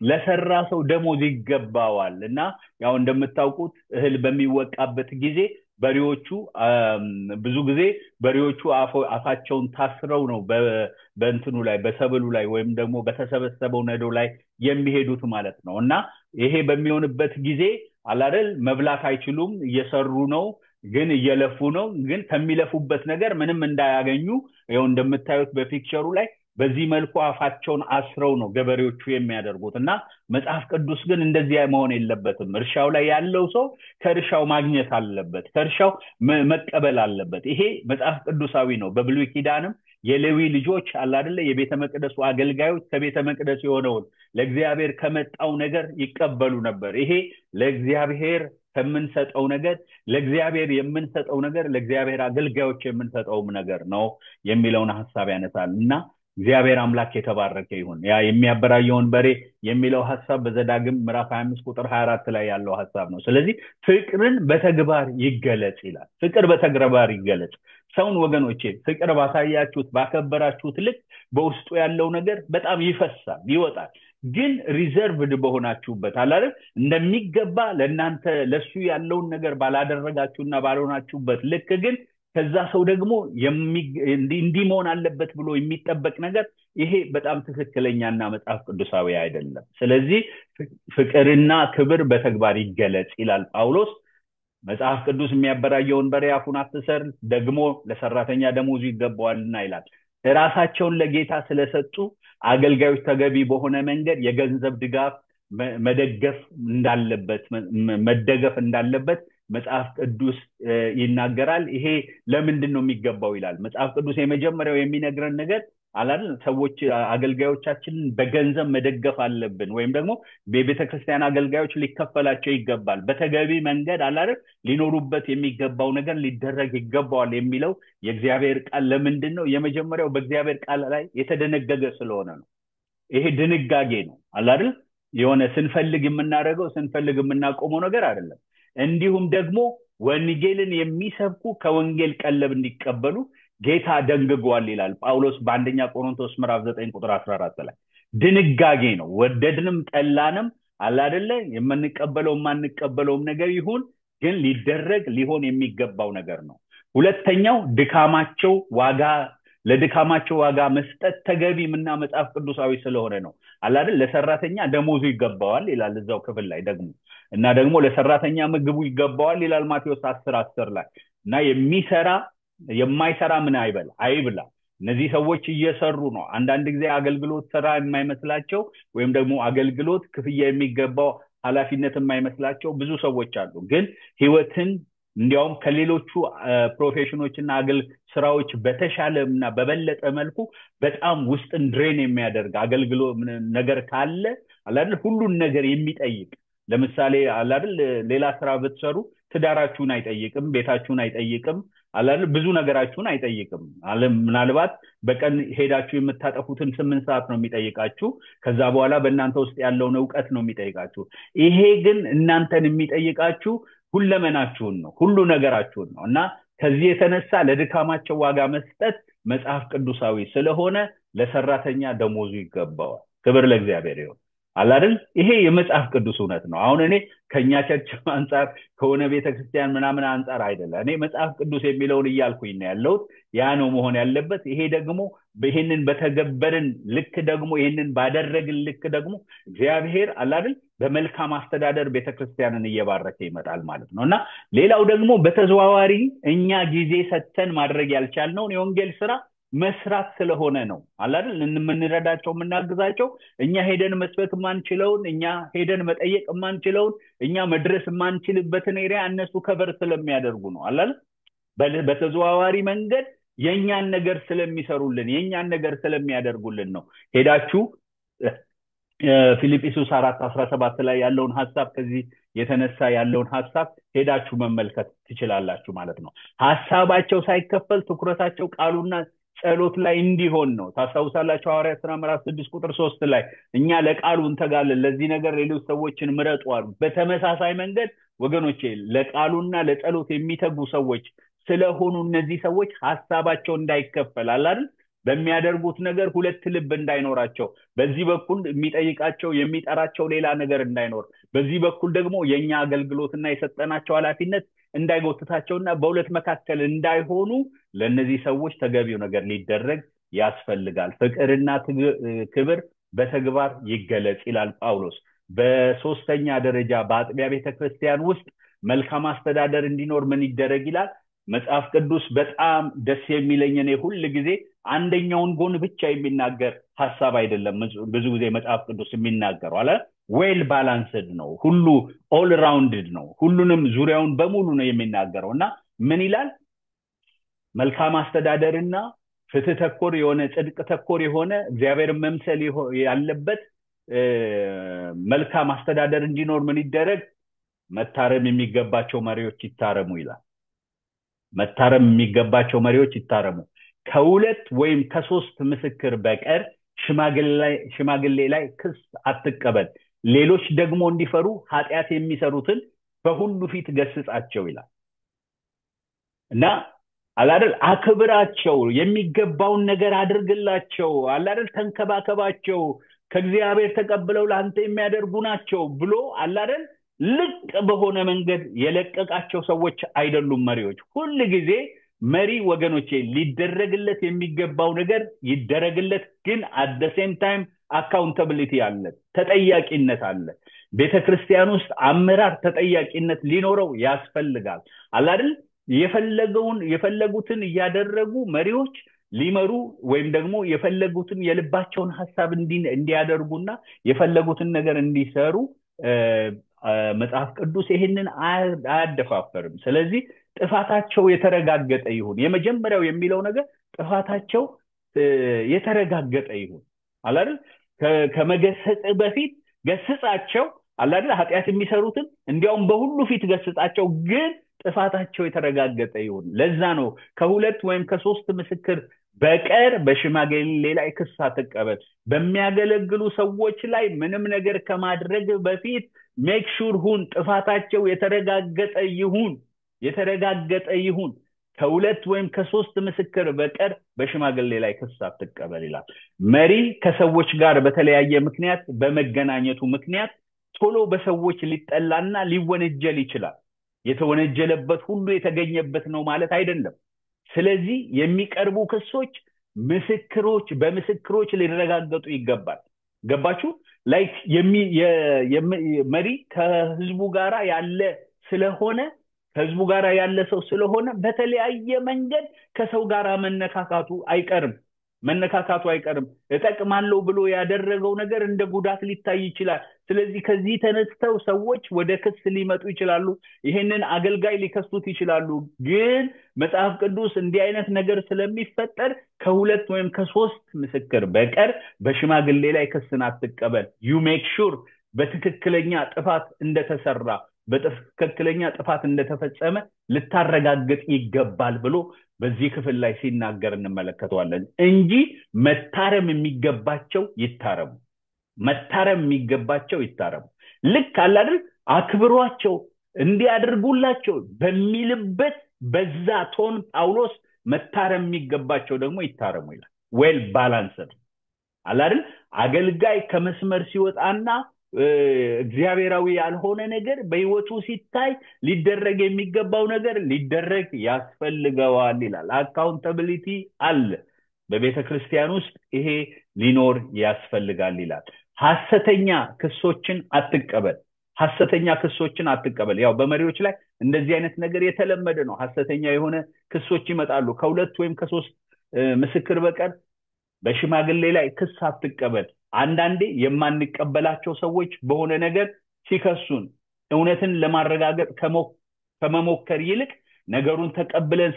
S1: ለሰራ ሰው ደሞዝ ይገባዋል። እና ያው እንደምታውቁት እህል በሚወቃበት ጊዜ በሬዎቹ ብዙ ጊዜ በሬዎቹ አፋቸውን ታስረው ነው በእንትኑ ላይ በሰብሉ ላይ ወይም ደግሞ በተሰበሰበው ነዶ ላይ የሚሄዱት ማለት ነው። እና ይሄ በሚሆንበት ጊዜ አላደል መብላት አይችሉም፣ እየሰሩ ነው ግን እየለፉ ነው፣ ግን ከሚለፉበት ነገር ምንም እንዳያገኙ ይኸው እንደምታዩት በፒክቸሩ ላይ በዚህ መልኩ አፋቸውን አስረው ነው ገበሬዎቹ የሚያደርጉት። እና መጽሐፍ ቅዱስ ግን እንደዚህ መሆን የለበትም። እርሻው ላይ ያለው ሰው ከእርሻው ማግኘት አለበት፣ ከእርሻው መቀበል አለበት። ይሄ መጽሐፍ ቅዱሳዊ ነው። በብሉይ ኪዳንም የሌዊ ልጆች አለ አይደለ የቤተ መቅደሱ አገልጋዮች ከቤተ መቅደስ የሆነውን ለእግዚአብሔር ከመጣው ነገር ይቀበሉ ነበር። ይሄ ለእግዚአብሔር ከምንሰጠው ነገር ለእግዚአብሔር የምንሰጠው ነገር ለእግዚአብሔር አገልጋዮች የምንሰጠው ነገር ነው የሚለውን ሐሳብ ያነሳል። እና እግዚአብሔር አምላክ የተባረከ ይሁን። ያ የሚያበራየውን በሬ የሚለው ሐሳብ በዘዳግም ምዕራፍ 25 ቁጥር 24 ላይ ያለው ሐሳብ ነው። ስለዚህ ፍቅርን በተግባር ይገለጽ ይላል። ፍቅር በተግባር ይገለጽ። ሰውን ወገኖቼ ፍቅር ባሳያችሁት ባከበራችሁት ልክ በውስጡ ያለው ነገር በጣም ይፈሳል፣ ይወጣል። ግን ሪዘርቭድ በሆናችሁበት አላለ እንደሚገባ ለእናንተ ለሱ ያለውን ነገር ባላደረጋችሁና ባልሆናችሁበት ልክ ግን ከዛ ሰው ደግሞ እንዲህ መሆን አለበት ብሎ የሚጠበቅ ነገር ይሄ በጣም ትክክለኛና መጽሐፍ ቅዱሳዊ አይደለም። ስለዚህ ፍቅርና ክብር በተግባር ይገለጽ ይላል ጳውሎስ። መጽሐፍ ቅዱስ የሚያበራየውን በሬ አፉን አትሰር፣ ደግሞ ለሰራተኛ ደሞዙ ይገባዋልና ይላል። ራሳቸውን ለጌታ ስለሰጡ አገልጋዮች ተገቢ በሆነ መንገድ የገንዘብ ድጋፍ መደገፍ እንዳለበት መጽሐፍ ቅዱስ ይናገራል። ይሄ ለምንድን ነው የሚገባው ይላል መጽሐፍ ቅዱስ። የመጀመሪያው የሚነግረን ነገር አላል ሰዎች አገልጋዮቻችንን በገንዘብ መደገፍ አለብን፣ ወይም ደግሞ በቤተክርስቲያን አገልጋዮች ሊከፈላቸው ይገባል፣ በተገቢ መንገድ አላል ሊኖሩበት የሚገባው ነገር ሊደረግ ይገባዋል የሚለው የእግዚአብሔር ቃል ለምንድን ነው? የመጀመሪያው በእግዚአብሔር ቃል ላይ የተደነገገ ስለሆነ ነው። ይሄ ድንጋጌ ነው አላል የሆነ ስንፈልግ የምናደርገው ስንፈልግ የምናቆመው ነገር አይደለም። እንዲሁም ደግሞ ወንጌልን የሚሰብኩ ከወንጌል ቀለብ እንዲቀበሉ ጌታ ደንግጓል ይላል ጳውሎስ በአንደኛ ቆሮንቶስ ምዕራፍ 9 ቁጥር 14 ላይ። ድንጋጌ ነው። ወደድንም ጠላንም አለ አይደለ የምንቀበለው የማንቀበለውም ነገር ይሁን ግን ሊደረግ ሊሆን የሚገባው ነገር ነው። ሁለተኛው ለድካማቸው ዋጋ መስጠት ተገቢምና መጽሐፍ ቅዱሳዊ ስለሆነ ነው። አለ አይደል ለሰራተኛ ደሞዙ ይገባዋል ይላል እዛው ክፍል ላይ ደግሞ እና ደግሞ ለሰራተኛ ምግቡ ይገባዋል ይላል ማቴዎስ 10:10 ላይ። እና የማይሰራ ምን አይብላ። እነዚህ ሰዎች እየሰሩ ነው። አንዳንድ ጊዜ አገልግሎት ስራ የማይመስላቸው ወይም ደግሞ አገልግሎት ክፍያ የሚገባው ኃላፊነት የማይመስላቸው ብዙ ሰዎች አሉ። ግን ህይወትን እንዲያውም ከሌሎቹ ፕሮፌሽኖችና ስራዎች በተሻለና በበለጠ መልኩ በጣም ውስጥን ድሬን የሚያደርግ አገልግሎት ነገር ካለ አላል ሁሉን ነገር የሚጠይቅ ለምሳሌ አላል ሌላ ስራ ብትሰሩ ትዳራችሁን አይጠይቅም፣ ቤታችሁን አይጠይቅም፣ አላል ብዙ ነገራችሁን አይጠይቅም። ምናልባት በቀን ሄዳችሁ የምታጠፉትን 8 ሰዓት ነው የሚጠይቃችሁ። ከዛ በኋላ በእናንተ ውስጥ ያለውን ዕውቀት ነው የሚጠይቃችሁ። ይሄ ግን እናንተን የሚጠይቃችሁ ሁለመናችሁን ነው፣ ሁሉ ነገራችሁን ነው። እና ከዚህ የተነሳ ለድካማቸው ዋጋ መስጠት መጽሐፍ ቅዱሳዊ ስለሆነ ለሰራተኛ ደሞዙ ይገባዋል። ክብር ለእግዚአብሔር ይሁን። አላደል ይሄ የመጽሐፍ ቅዱስ እውነት ነው። አሁን እኔ ከኛ ቸርች አንፃር ከሆነ ቤተክርስቲያን ምናምን አንፃር አይደለም። እኔ መጽሐፍ ቅዱስ የሚለውን እያልኩኝ ነው ያለሁት። ያ ነው መሆን ያለበት። ይሄ ደግሞ ይሄንን በተገበርን ልክ ደግሞ ይሄንን ባደረግን ልክ ደግሞ እግዚአብሔር አላደል በመልካም አስተዳደር ቤተክርስቲያንን እየባረከ ይመጣል ማለት ነው። እና ሌላው ደግሞ በተዘዋዋሪ እኛ ጊዜ ሰጥተን ማድረግ ያልቻልነውን የወንጌል ስራ መስራት ስለሆነ ነው አላደል እንምንረዳቸው የምናግዛቸው። እኛ ሄደን መስበክ ማንችለውን፣ እኛ ሄደን መጠየቅ ማንችለውን፣ እኛ መድረስ ማንችልበትን ኤሪያ እነሱ ከቨር ስለሚያደርጉ ነው አላል በተዘዋዋሪ መንገድ የኛን ነገር ስለሚሰሩልን የኛን ነገር ስለሚያደርጉልን ነው። ሄዳችሁ ፊልጵስዩስ 4:17 ላይ ያለውን ሐሳብ ከዚህ የተነሳ ያለውን ሐሳብ ሄዳችሁ መመልከት ትችላላችሁ ማለት ነው። ሐሳባቸው ሳይከፈል ትኩረታቸው ቃሉና ጸሎት ላይ እንዲሆን ነው። ታሳውሳላችሁ ሐዋርያት ሥራ ምዕራፍ 6 ቁጥር 3 ላይ እኛ ለቃሉ እንተጋለን ለዚህ ነገር ሌሎች ሰዎችን ምረጡ አሉ። በተመሳሳይ መንገድ ወገኖቼ ለቃሉና ለጸሎት የሚተጉ ሰዎች ስለሆኑ እነዚህ ሰዎች ሐሳባቸው እንዳይከፈል አይደል በሚያደርጉት ነገር ሁለት ልብ እንዳይኖራቸው በዚህ በኩል የሚጠይቃቸው የሚጠራቸው ሌላ ነገር እንዳይኖር በዚህ በኩል ደግሞ የኛ አገልግሎትና የሰጠናቸው ኃላፊነት እንዳይጎትታቸውና በሁለት መካከል እንዳይሆኑ ለነዚህ ሰዎች ተገቢው ነገር ሊደረግ ያስፈልጋል ፍቅርና ክብር በተግባር ይገለጽ ይላል ጳውሎስ በሶስተኛ ደረጃ በአጥቢያ ቤተክርስቲያን ውስጥ መልካም አስተዳደር እንዲኖር ምን ይደረግ ይላል መጽሐፍ ቅዱስ በጣም ደስ የሚለኝ እኔ ሁሉ ጊዜ አንደኛውን ጎን ብቻ የሚናገር ሐሳብ አይደለም ብዙ ጊዜ መጽሐፍ ቅዱስ የሚናገረው አለ ዌል ባላንስድ ነው ሁሉ ኦል ራውንድድ ነው ሁሉንም ዙሪያውን በሙሉ ነው የሚናገረውና ምን ይላል መልካም አስተዳደርና ፍትህ ተኮር የሆነ ጽድቅ ተኮር የሆነ እግዚአብሔር መምሰል ያለበት መልካም አስተዳደር እንዲኖር ምን ይደረግ መታረም የሚገባቸው መሪዎች ይታረሙ ይላል መታረም የሚገባቸው መሪዎች ይታረሙ ከሁለት ወይም ከሶስት ምስክር በቀር ሽማግሌ ላይ ክስ አትቀበል ሌሎች ደግሞ እንዲፈሩ ኃጢአት የሚሰሩትን በሁሉ ፊት ገስጻቸው ይላል እና አላደል አክብራቸው የሚገባውን ነገር አድርግላቸው አላደል ተንከባከባቸው ከእግዚአብሔር ተቀብለው ለአንተ የሚያደርጉ ናቸው ብሎ አላደል ልቅ በሆነ መንገድ የለቀቃቸው ሰዎች አይደሉም መሪዎች ሁሉ ጊዜ መሪ ወገኖቼ ሊደረግለት የሚገባው ነገር ይደረግለት ግን at the same time accountability አለ ተጠያቂነት አለ ቤተክርስቲያን ውስጥ አመራር ተጠያቂነት ሊኖረው ያስፈልጋል አይደል የፈለጉትን ያደረጉ መሪዎች ሊመሩ ወይም ደግሞ የፈለጉትን የልባቸውን ሐሳብ እንዲያደርጉና የፈለጉትን ነገር እንዲሰሩ መጽሐፍ ቅዱስ ይሄንን አያደፋፈርም ስለዚህ ጥፋታቸው የተረጋገጠ ይሁን የመጀመሪያው የሚለው ነገር ጥፋታቸው የተረጋገጠ ይሁን አይደል ከመገሰጽ በፊት ገስጻቸው አይደል ኃጢአት የሚሰሩትን እንዲያውም በሁሉ ፊት ገስጻቸው ግን ጥፋታቸው የተረጋገጠ ይሁን ለዛ ነው ከሁለት ወይም ከሶስት ምስክር በቀር በሽማግሌ ላይ ክስ አትቀበል በሚያገለግሉ ሰዎች ላይ ምንም ነገር ከማድረግ በፊት ሜክ ሹር ሁን ጥፋታቸው የተረጋገጠ ይሁን ከሁለት ወይም ከሶስት ምስክር በቀር በሽማግሌ ላይ ክስ አትቀበል ይላል መሪ ከሰዎች ጋር በተለያየ ምክንያት በመገናኘቱ ምክንያት ቶሎ በሰዎች ሊጠላና ሊወነጀል ይችላል የተወነጀለበት ሁሉ የተገኘበት ነው ማለት አይደለም ስለዚህ የሚቀርቡ ክሶች በምስክሮች ሊረጋገጡ ይገባል ገባችሁ ላይክ መሪ ከህዝቡ ጋራ ያለ ስለሆነ ከህዝቡ ጋራ ያለ ሰው ስለሆነ በተለያየ መንገድ ከሰው ጋራ መነካካቱ አይቀርም እጠቅማለሁ ብሎ ያደረገው ነገር እንደ ጉዳት ሊታይ ይችላል ስለዚህ ከዚህ ተነስተው ሰዎች ወደ ክስ ሊመጡ ይችላሉ ይሄንን አገልጋይ ሊከሱት ይችላሉ ግን መጽሐፍ ቅዱስ እንዲህ አይነት ነገር ስለሚፈጠር ከሁለት ወይም ከሶስት ምስክር በቀር በሽማግሌ ላይ ክስን አትቀበል you make sure በትክክለኛ ጥፋት እንደተሰራ በትክክለኛ ጥፋት እንደተፈጸመ ልታረጋግጥ ይገባል ብሎ በዚህ ክፍል ላይ ሲናገር እንመለከተዋለን እንጂ መታረም የሚገባቸው ይታረሙ ልክ አይደል አክብሯቸው እንዲያደርጉላቸው በሚልበት በዛ ቶን ጳውሎስ መታረም የሚገባቸው ደግሞ ይታረሙ ይላል ዌል ባላንስድ አይደል አገልጋይ ከመስመር ሲወጣና እግዚአብሔራዊ ያልሆነ ነገር በህይወቱ ሲታይ ሊደረግ የሚገባው ነገር ሊደረግ ያስፈልገዋል ይላል አካውንታቢሊቲ አለ በቤተክርስቲያን ውስጥ ይሄ ሊኖር ያስፈልጋል ይላል ሐሰተኛ ክሶችን አትቀበል ያው በመሪዎች ላይ እንደዚህ አይነት ነገር የተለመደ ነው ሐሰተኛ የሆነ ክሶች ይመጣሉ ከሁለት ወይም ከሶስት ምስክር በቀር በሽማግሌ ላይ ክስ አትቀበል አንዳንዴ የማንቀበላቸው ሰዎች በሆነ ነገር ሲከሱን እውነትን ለማረጋገጥ ከመሞከር ይልቅ ነገሩን ተቀብለን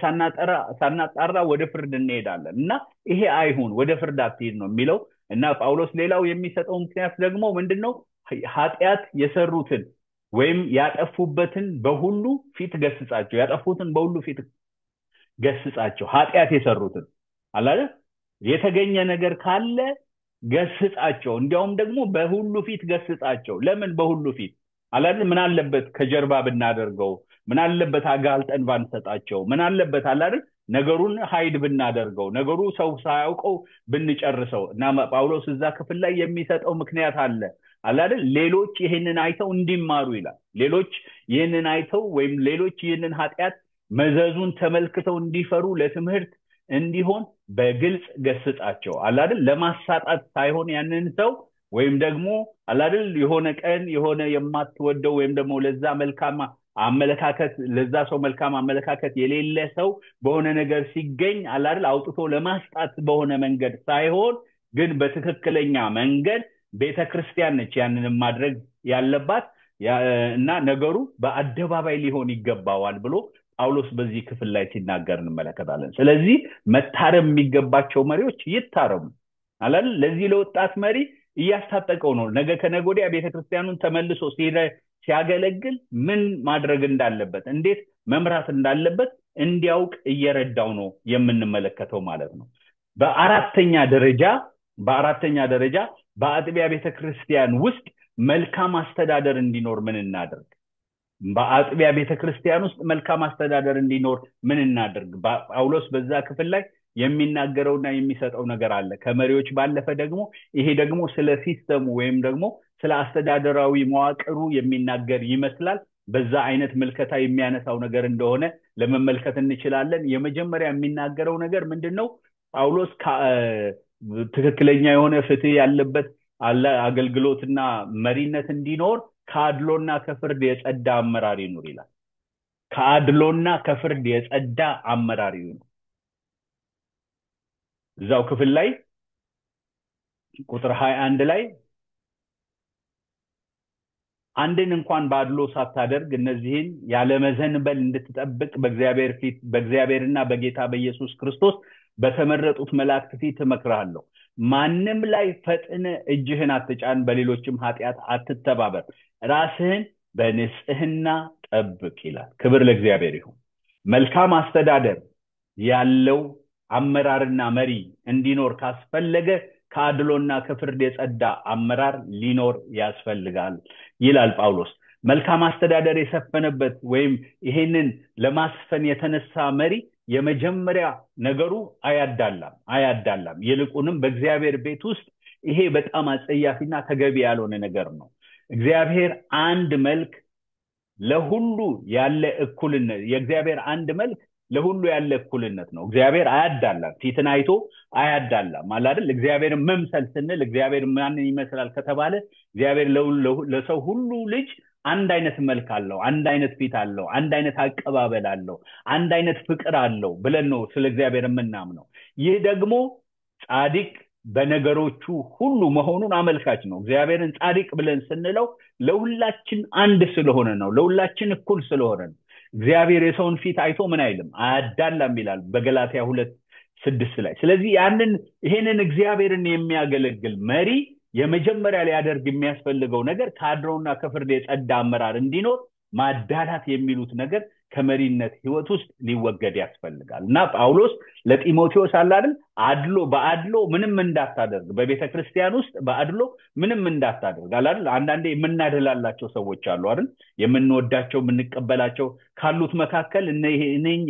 S1: ሳናጣራ ወደ ፍርድ እንሄዳለን እና ይሄ አይሁን ወደ ፍርድ አትሄድ ነው የሚለው እና ጳውሎስ ሌላው የሚሰጠው ምክንያት ደግሞ ምንድነው ኃጢአት የሰሩትን ወይም ያጠፉበትን በሁሉ ፊት ገስጻቸው ኃጢአት የሰሩትን አይደል የተገኘ ነገር ካለ ገስጻቸው እንዲያውም ደግሞ በሁሉ ፊት ገስጻቸው ለምን በሁሉ ፊት አይደል ምን አለበት ከጀርባ ብናደርገው ምን አለበት አጋልጠን ባንሰጣቸው ምን አለበት አይደል ነገሩን ሃይድ ብናደርገው ነገሩ ሰው ሳያውቀው ብንጨርሰው እና ጳውሎስ እዛ ክፍል ላይ የሚሰጠው ምክንያት አለ አይደል ሌሎች ይሄንን አይተው እንዲማሩ ይላል ሌሎች ይሄንን አይተው ወይም ሌሎች ይሄንን ኃጢያት መዘዙን ተመልክተው እንዲፈሩ ለትምህርት እንዲሆን በግልጽ ገስጻቸው አይደል ለማሳጣት ሳይሆን ያንን ሰው ወይም ደግሞ አይደል የሆነ ቀን የሆነ የማትወደው ወይም ደግሞ ለዛ መልካም አመለካከት ለዛ ሰው መልካም አመለካከት የሌለ ሰው በሆነ ነገር ሲገኝ አይደል አውጥቶ ለማስጣት በሆነ መንገድ ሳይሆን ግን በትክክለኛ መንገድ ቤተክርስቲያን ነች ያንን ማድረግ ያለባት እና ነገሩ በአደባባይ ሊሆን ይገባዋል ብሎ ጳውሎስ በዚህ ክፍል ላይ ሲናገር እንመለከታለን ስለዚህ መታረም የሚገባቸው መሪዎች ይታረሙ አይደል ለዚህ ለወጣት መሪ እያስታጠቀው ነው ነገ ከነጎዲያ ቤተክርስቲያኑን ተመልሶ ሲያገለግል ምን ማድረግ እንዳለበት እንዴት መምራት እንዳለበት እንዲያውቅ እየረዳው ነው የምንመለከተው ማለት ነው በአራተኛ ደረጃ በአጥቢያ ቤተክርስቲያን ውስጥ መልካም አስተዳደር እንዲኖር ምን እናደርግ በአጥቢያ ቤተክርስቲያን ውስጥ መልካም አስተዳደር እንዲኖር ምን እናደርግ ጳውሎስ በዛ ክፍል ላይ የሚናገረውና የሚሰጠው ነገር አለ ከመሪዎች ባለፈ ደግሞ ይሄ ደግሞ ስለ ሲስተሙ ወይም ደግሞ ስለ አስተዳደራዊ መዋቅሩ የሚናገር ይመስላል በዛ አይነት መልከታ የሚያነሳው ነገር እንደሆነ ለመመልከት እንችላለን የመጀመሪያ የሚናገረው ነገር ምንድነው ጳውሎስ ትክክለኛ የሆነ ፍትህ ያለበት አገልግሎትና መሪነት እንዲኖር ከአድሎና ከፍርድ የጸዳ አመራር ይኑር ይላል ከአድሎና ከፍርድ የጸዳ አመራር ይኑር እዛው ክፍል ላይ ቁጥር 21 ላይ አንድን እንኳን ባድሎ ሳታደርግ እነዚህን ያለ መዘንበል እንድትጠብቅ በእግዚአብሔርና በጌታ በኢየሱስ ክርስቶስ በተመረጡት መላእክት ፊት እመክርሃለሁ ማንም ላይ ፈጥነ እጅህን አትጫን በሌሎችም ኃጢያት አትተባበር ራስህን በንጽህና ጠብቅ ይላል ክብር ለእግዚአብሔር ይሁን መልካም አስተዳደር ያለው አመራርና መሪ እንዲኖር ካስፈለገ ከአድሎና ከፍርድ የጸዳ አመራር ሊኖር ያስፈልጋል ይላል ጳውሎስ መልካም አስተዳደር የሰፈነበት ወይም ይሄንን ለማስፈን የተነሳ መሪ የመጀመሪያ ነገሩ አያዳላም ይልቁንም በእግዚአብሔር ቤት ውስጥ ይሄ በጣም አጸያፊና ተገቢ ያልሆነ ነገር ነው እግዚአብሔር አንድ መልክ ለሁሉ ያለ እኩልነት የእግዚአብሔር አንድ መልክ ለሁሉ ያለ እኩልነት ነው እግዚአብሔር አያዳላም ፊትን አይቶ አያዳላም አይደል እግዚአብሔር መምሰል ስንል እግዚአብሔር ማንን ይመስላል ከተባለ እግዚአብሔር ለሰው ሁሉ ልጅ አንድ አይነት መልክ አለው አንድ አይነት ፊት አለው አንድ አይነት አቀባበል አለው አንድ አይነት ፍቅር አለው ብለን ነው ስለ እግዚአብሔር የምናምነው ይህ ደግሞ ጻድቅ በነገሮቹ ሁሉ መሆኑን አመልካች ነው እግዚአብሔርን ጻድቅ ብለን ስንለው ለሁላችን አንድ ስለሆነ ነው ለሁላችን እኩል ስለሆነ ነው እግዚአብሔር የሰውን ፊት አይቶ ምን አይልም አያዳላም ይላል በገላትያ 2:6 ላይ ስለዚህ ይሄንን እግዚአብሔርን የሚያገለግል መሪ የመጀመሪያ ሊያደርግ የሚያስፈልገው ነገር ከአድሎና ከፍርድ የጸዳ አመራር እንዲኖር ማዳላት የሚሉት ነገር ከመሪነት ህይወት ውስጥ ሊወገድ ያስፈልጋል እና ጳውሎስ ለጢሞቴዎስ አይደል በአድሎ ምንም እንዳታደርግ በቤተክርስቲያን ውስጥ በአድሎ ምንም እንዳታደርግ አይደል አንዳንዴ የምናደላላቸው ሰዎች አሉ አይደል የምንወዳቸው የምንቀበላቸው ካሉት መካከል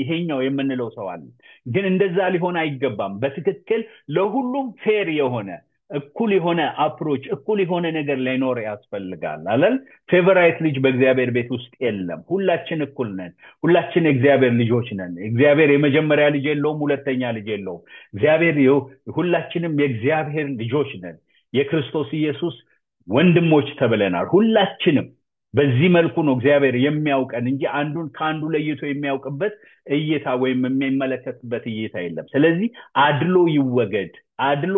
S1: ይሄኛው የምንለው ሰው አለ ግን እንደዛ ሊሆን አይገባም በትክክል ለሁሉም ፌር የሆነ እኩል የሆነ አፕሮች እኩል የሆነ ነገር ላይኖር ያስፈልጋል አይደል ፌቨራይት ልጅ በእግዚአብሔር ቤት ውስጥ የለም ሁላችን እኩል ነን ሁላችን የእግዚአብሔር ልጆች ነን እግዚአብሔር የመጀመሪያ ልጅ የለውም ሁለተኛ ልጅ የለውም እግዚአብሔር ሁላችንም የእግዚአብሔር ልጆች ነን የክርስቶስ ኢየሱስ ወንድሞች ተብለናል ሁላችንም በዚህ መልኩ ነው እግዚአብሔር የሚያውቀን እንጂ አንዱን ካንዱ ለይቶ የሚያውቅበት እይታ ወይም የሚመለከትበት እይታ የለም ስለዚህ አድሎ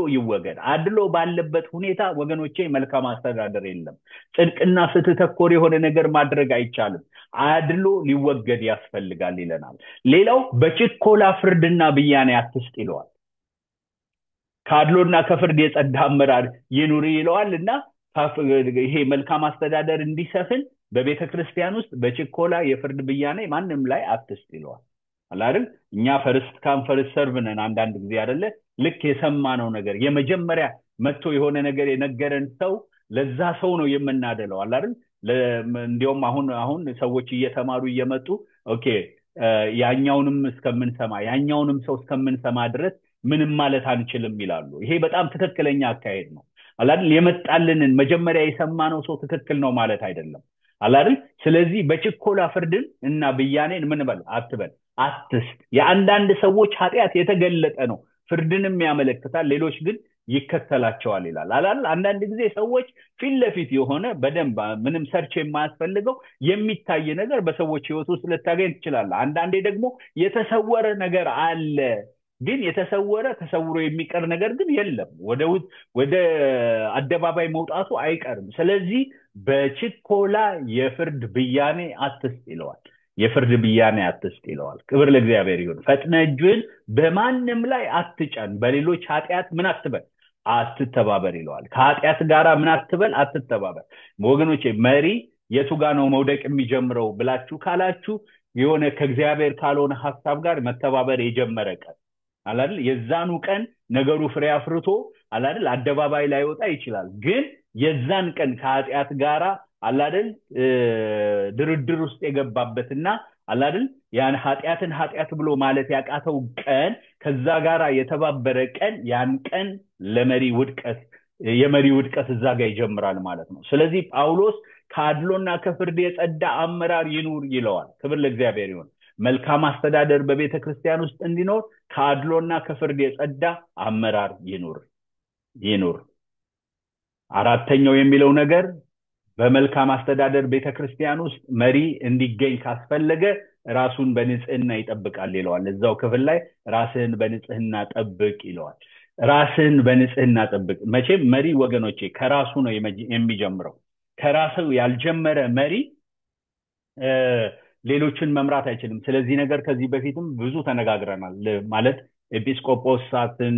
S1: ይወገድ አድሎ ባለበት ሁኔታ ወገኖቼ መልካም አስተዳደር የለም ጽድቅና ፍትህ ተኮር የሆነ ነገር ማድረግ አይቻልም አድሎ ሊወገድ ያስፈልጋል ይለናል ሌላው በችኮላ ፍርድና ብያኔ አትስጥ ይለዋል ከአድሎና ከፍርድ የጸዳ አመራር ይኑር ይለዋልና ይሄ መልካም አስተዳደር እንዲሰፍን በቤተክርስቲያን ውስጥ በችኮላ የፍርድ ብያኔ ማንንም ላይ አትስጥ ይለዋል አይደል እኛ ፈርስት ሰርቭ ነን አንዳንድ ጊዜ አይደለ ልክ የሰማነው ነገር የመጀመሪያ መጥቶ የሆነ ነገር የነገረን ሰው ለዛ ሰው ነው የምናደለው አይደል እንዲያውም አሁን ሰዎች እየተማሩ እየመጡ ኦኬ ያኛውንም እስከምንሰማ ድረስ ምንም ማለት አንችልም ይላሉ። ይሄ በጣም ትክክለኛ አካሄድ ነው አይደል? የመጣልንን መጀመሪያ የሰማነው ሰው ትክክል ነው ማለት አይደለም አይደል? ስለዚህ በችኮላ ፍርድን እና ብያኔን ምን በል አትበል፣ አትስጥ። የአንዳንድ ሰዎች ኃጢአት የተገለጠ ነው፣ ፍርድንም ያመለክታል፣ ሌሎች ግን ይከተላቸዋል ይላል አይደል? አንዳንድ ጊዜ ሰዎች ፊት ለፊት የሆነ በደንብ ምንም ሰርች የማያስፈልገው የሚታይ ነገር በሰዎች ህይወት ውስጥ ልታገኝ ትችላለህ። አንዳንዴ ደግሞ የተሰወረ ነገር አለ፣ ግን ተሰውሮ የሚቀር ነገር ግን የለም፣ ወደ አደባባይ መውጣቱ አይቀርም። ስለዚህ በችኮላ የፍርድ ብያኔ አትስጥ ይለዋል። ክብር ለእግዚአብሔር ይሁን። ፈጥነህ እጅህን በማንም ላይ አትጫን፣ በሌሎች ኃጢአት ምን አትበል፣ አትተባበር ይለዋል። ከኃጢአት ጋራ ምን አትበል፣ አትተባበር። ወገኖቼ መሪ የቱ ጋር ነው መውደቅ የሚጀምረው ብላችሁ ካላችሁ የሆነ ከእግዚአብሔር ካልሆነ ሐሳብ ጋር መተባበር የጀመረ ቀን አይደል? የዛኑ ቀን ነገሩ ፍሬ አፍርቶ አይደል አደባባይ ላይ ወጣ ይችላል። ግን የዛን ቀን ከኃጢአት ጋራ አይደል ድርድር ውስጥ የገባበትና አይደል ያን ኃጢአት ብሎ ማለት ያቃተው ቀን ከዛ ጋራ የተባበረ ቀን ያን ቀን የመሪ ውድቀት እዛ ጋር ይጀምራል ማለት ነው። ስለዚህ ጳውሎስ ከአድሎና ከፍርድ የጸዳ አመራር ይኑር ይለዋል። ክብር ለእግዚአብሔር ይሁን። መልካም አስተዳደር በቤተ ክርስቲያን ውስጥ እንዲኖር ከአድሎና ከፍርድ የጸዳ አመራር ይኑር። አራተኛው የሚለው ነገር በመልካም አስተዳደር ቤተ ክርስቲያን ውስጥ መሪ እንዲገኝ ካስፈለገ ራሱን በንጽህና ይጠብቃል ይለዋል። እዛው ክፍል ላይ ራስህን በንጽህና ጠብቅ ይለዋል። ራስህን በንጽህና ጠብቅ። መቼም መሪ ወገኖቼ ከራሱ ነው የሚጀምረው። ከራሱ ያልጀመረ መሪ ሌሎችን መምራት አይችልም። ስለዚህ ነገር ከዚህ በፊትም ብዙ ተነጋግረናል። ማለት ኤጲስቆጶሳትን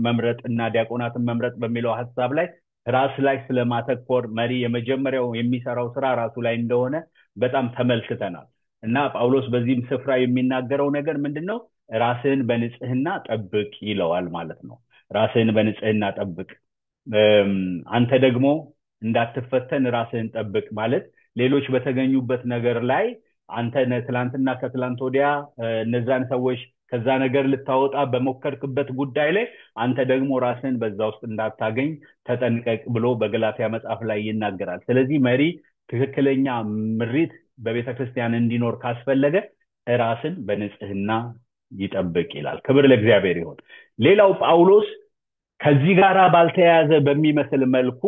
S1: መምረጥና ዲያቆናትን መምረጥ በሚለው ሐሳብ ላይ ራስ ላይ ስለማተኮር መሪ የመጀመሪያው የሚሰራው ስራ ራሱ ላይ እንደሆነ በጣም ተመልክተናል። እና ጳውሎስ በዚህም ስፍራ የሚናገረው ነገር ምንድነው? ራስህን በንጽህና ጠብቅ ይለዋል ማለት ነው። ራስህን በንጽህና ጠብቅ። አንተ ደግሞ እንዳትፈተን ራስህን ጠብቅ ማለት ሌሎች በተገኙበት ነገር ላይ አንተ ትላንትና ከትላንት ወዲያ እነዛን ሰዎች ከዛ ነገር ልታወጣ በመከርክበት ጉዳይ ላይ አንተ ደግሞ ራስህን በዛ ውስጥ እንዳታገኝ ተጠንቀቅ ብሎ በገላትያ መጽሐፍ ላይ ይናገራል። ስለዚህ መሪ ትክክለኛ ምሪት በቤተክርስቲያን እንዲኖር ካስፈለገ ራስን በንጽህና ይጠብቅ ይላል። ክብር ለእግዚአብሔር ይሁን። ሌላው ጳውሎስ ከዚህ ጋራ ባልተያያዘ በሚመስል መልኩ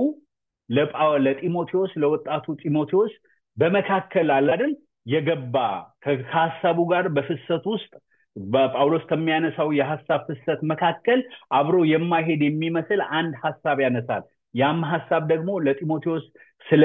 S1: ለጢሞቴዎስ ለወጣቱ ጢሞቴዎስ በመካከል አይደል የገባ ከሐሳቡ ጋር በፍሰት ውስጥ በጳውሎስ ከሚያነሳው የሐሳብ ፍሰት መካከል አብሮ የማይሄድ የሚመስል አንድ ሐሳብ ያነሳል። ያም ሐሳብ ደግሞ ለጢሞቴዎስ ስለ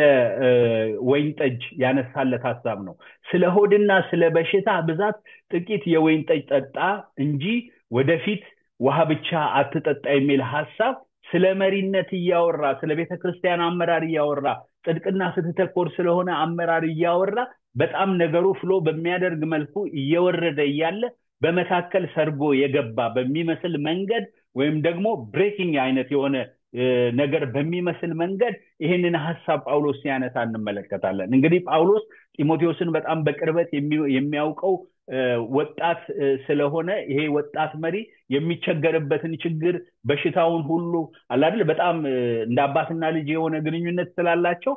S1: ወይን ጠጅ ያነሳለት ሐሳብ ነው። ስለ ሆድና ስለ በሽታ ብዛት ጥቂት የወይን ጠጅ ጠጣ እንጂ ወደፊት ውሃ ብቻ አትጠጣ የሚል ሐሳብ ስለ መሪነት እያወራ ስለ ቤተክርስቲያን አመራር እያወራ ጽድቅና ስትተኮር ስለሆነ አመራር እያወራ በጣም ነገሩ ፍሎ በሚያደርግ መልኩ እየወረደ እያለ በመካከል ሰርጎ የገባ በሚመስል መንገድ ወይም ደግሞ ብሬኪንግ አይነት የሆነ ነገር በሚመስል መንገድ ይሄንን ሐሳብ ጳውሎስ ሲያነሳ እንመለከታለን። እንግዲህ ጳውሎስ ጢሞቴዎስን በጣም በቅርበት የሚያውቀው ወጣት ስለሆነ ይሄ ወጣት መሪ የሚቸገርበትን ችግር በሽታውን ሁሉ አይደል በጣም እንደ አባትና ልጅ የሆነ ግንኙነት ስላላቸው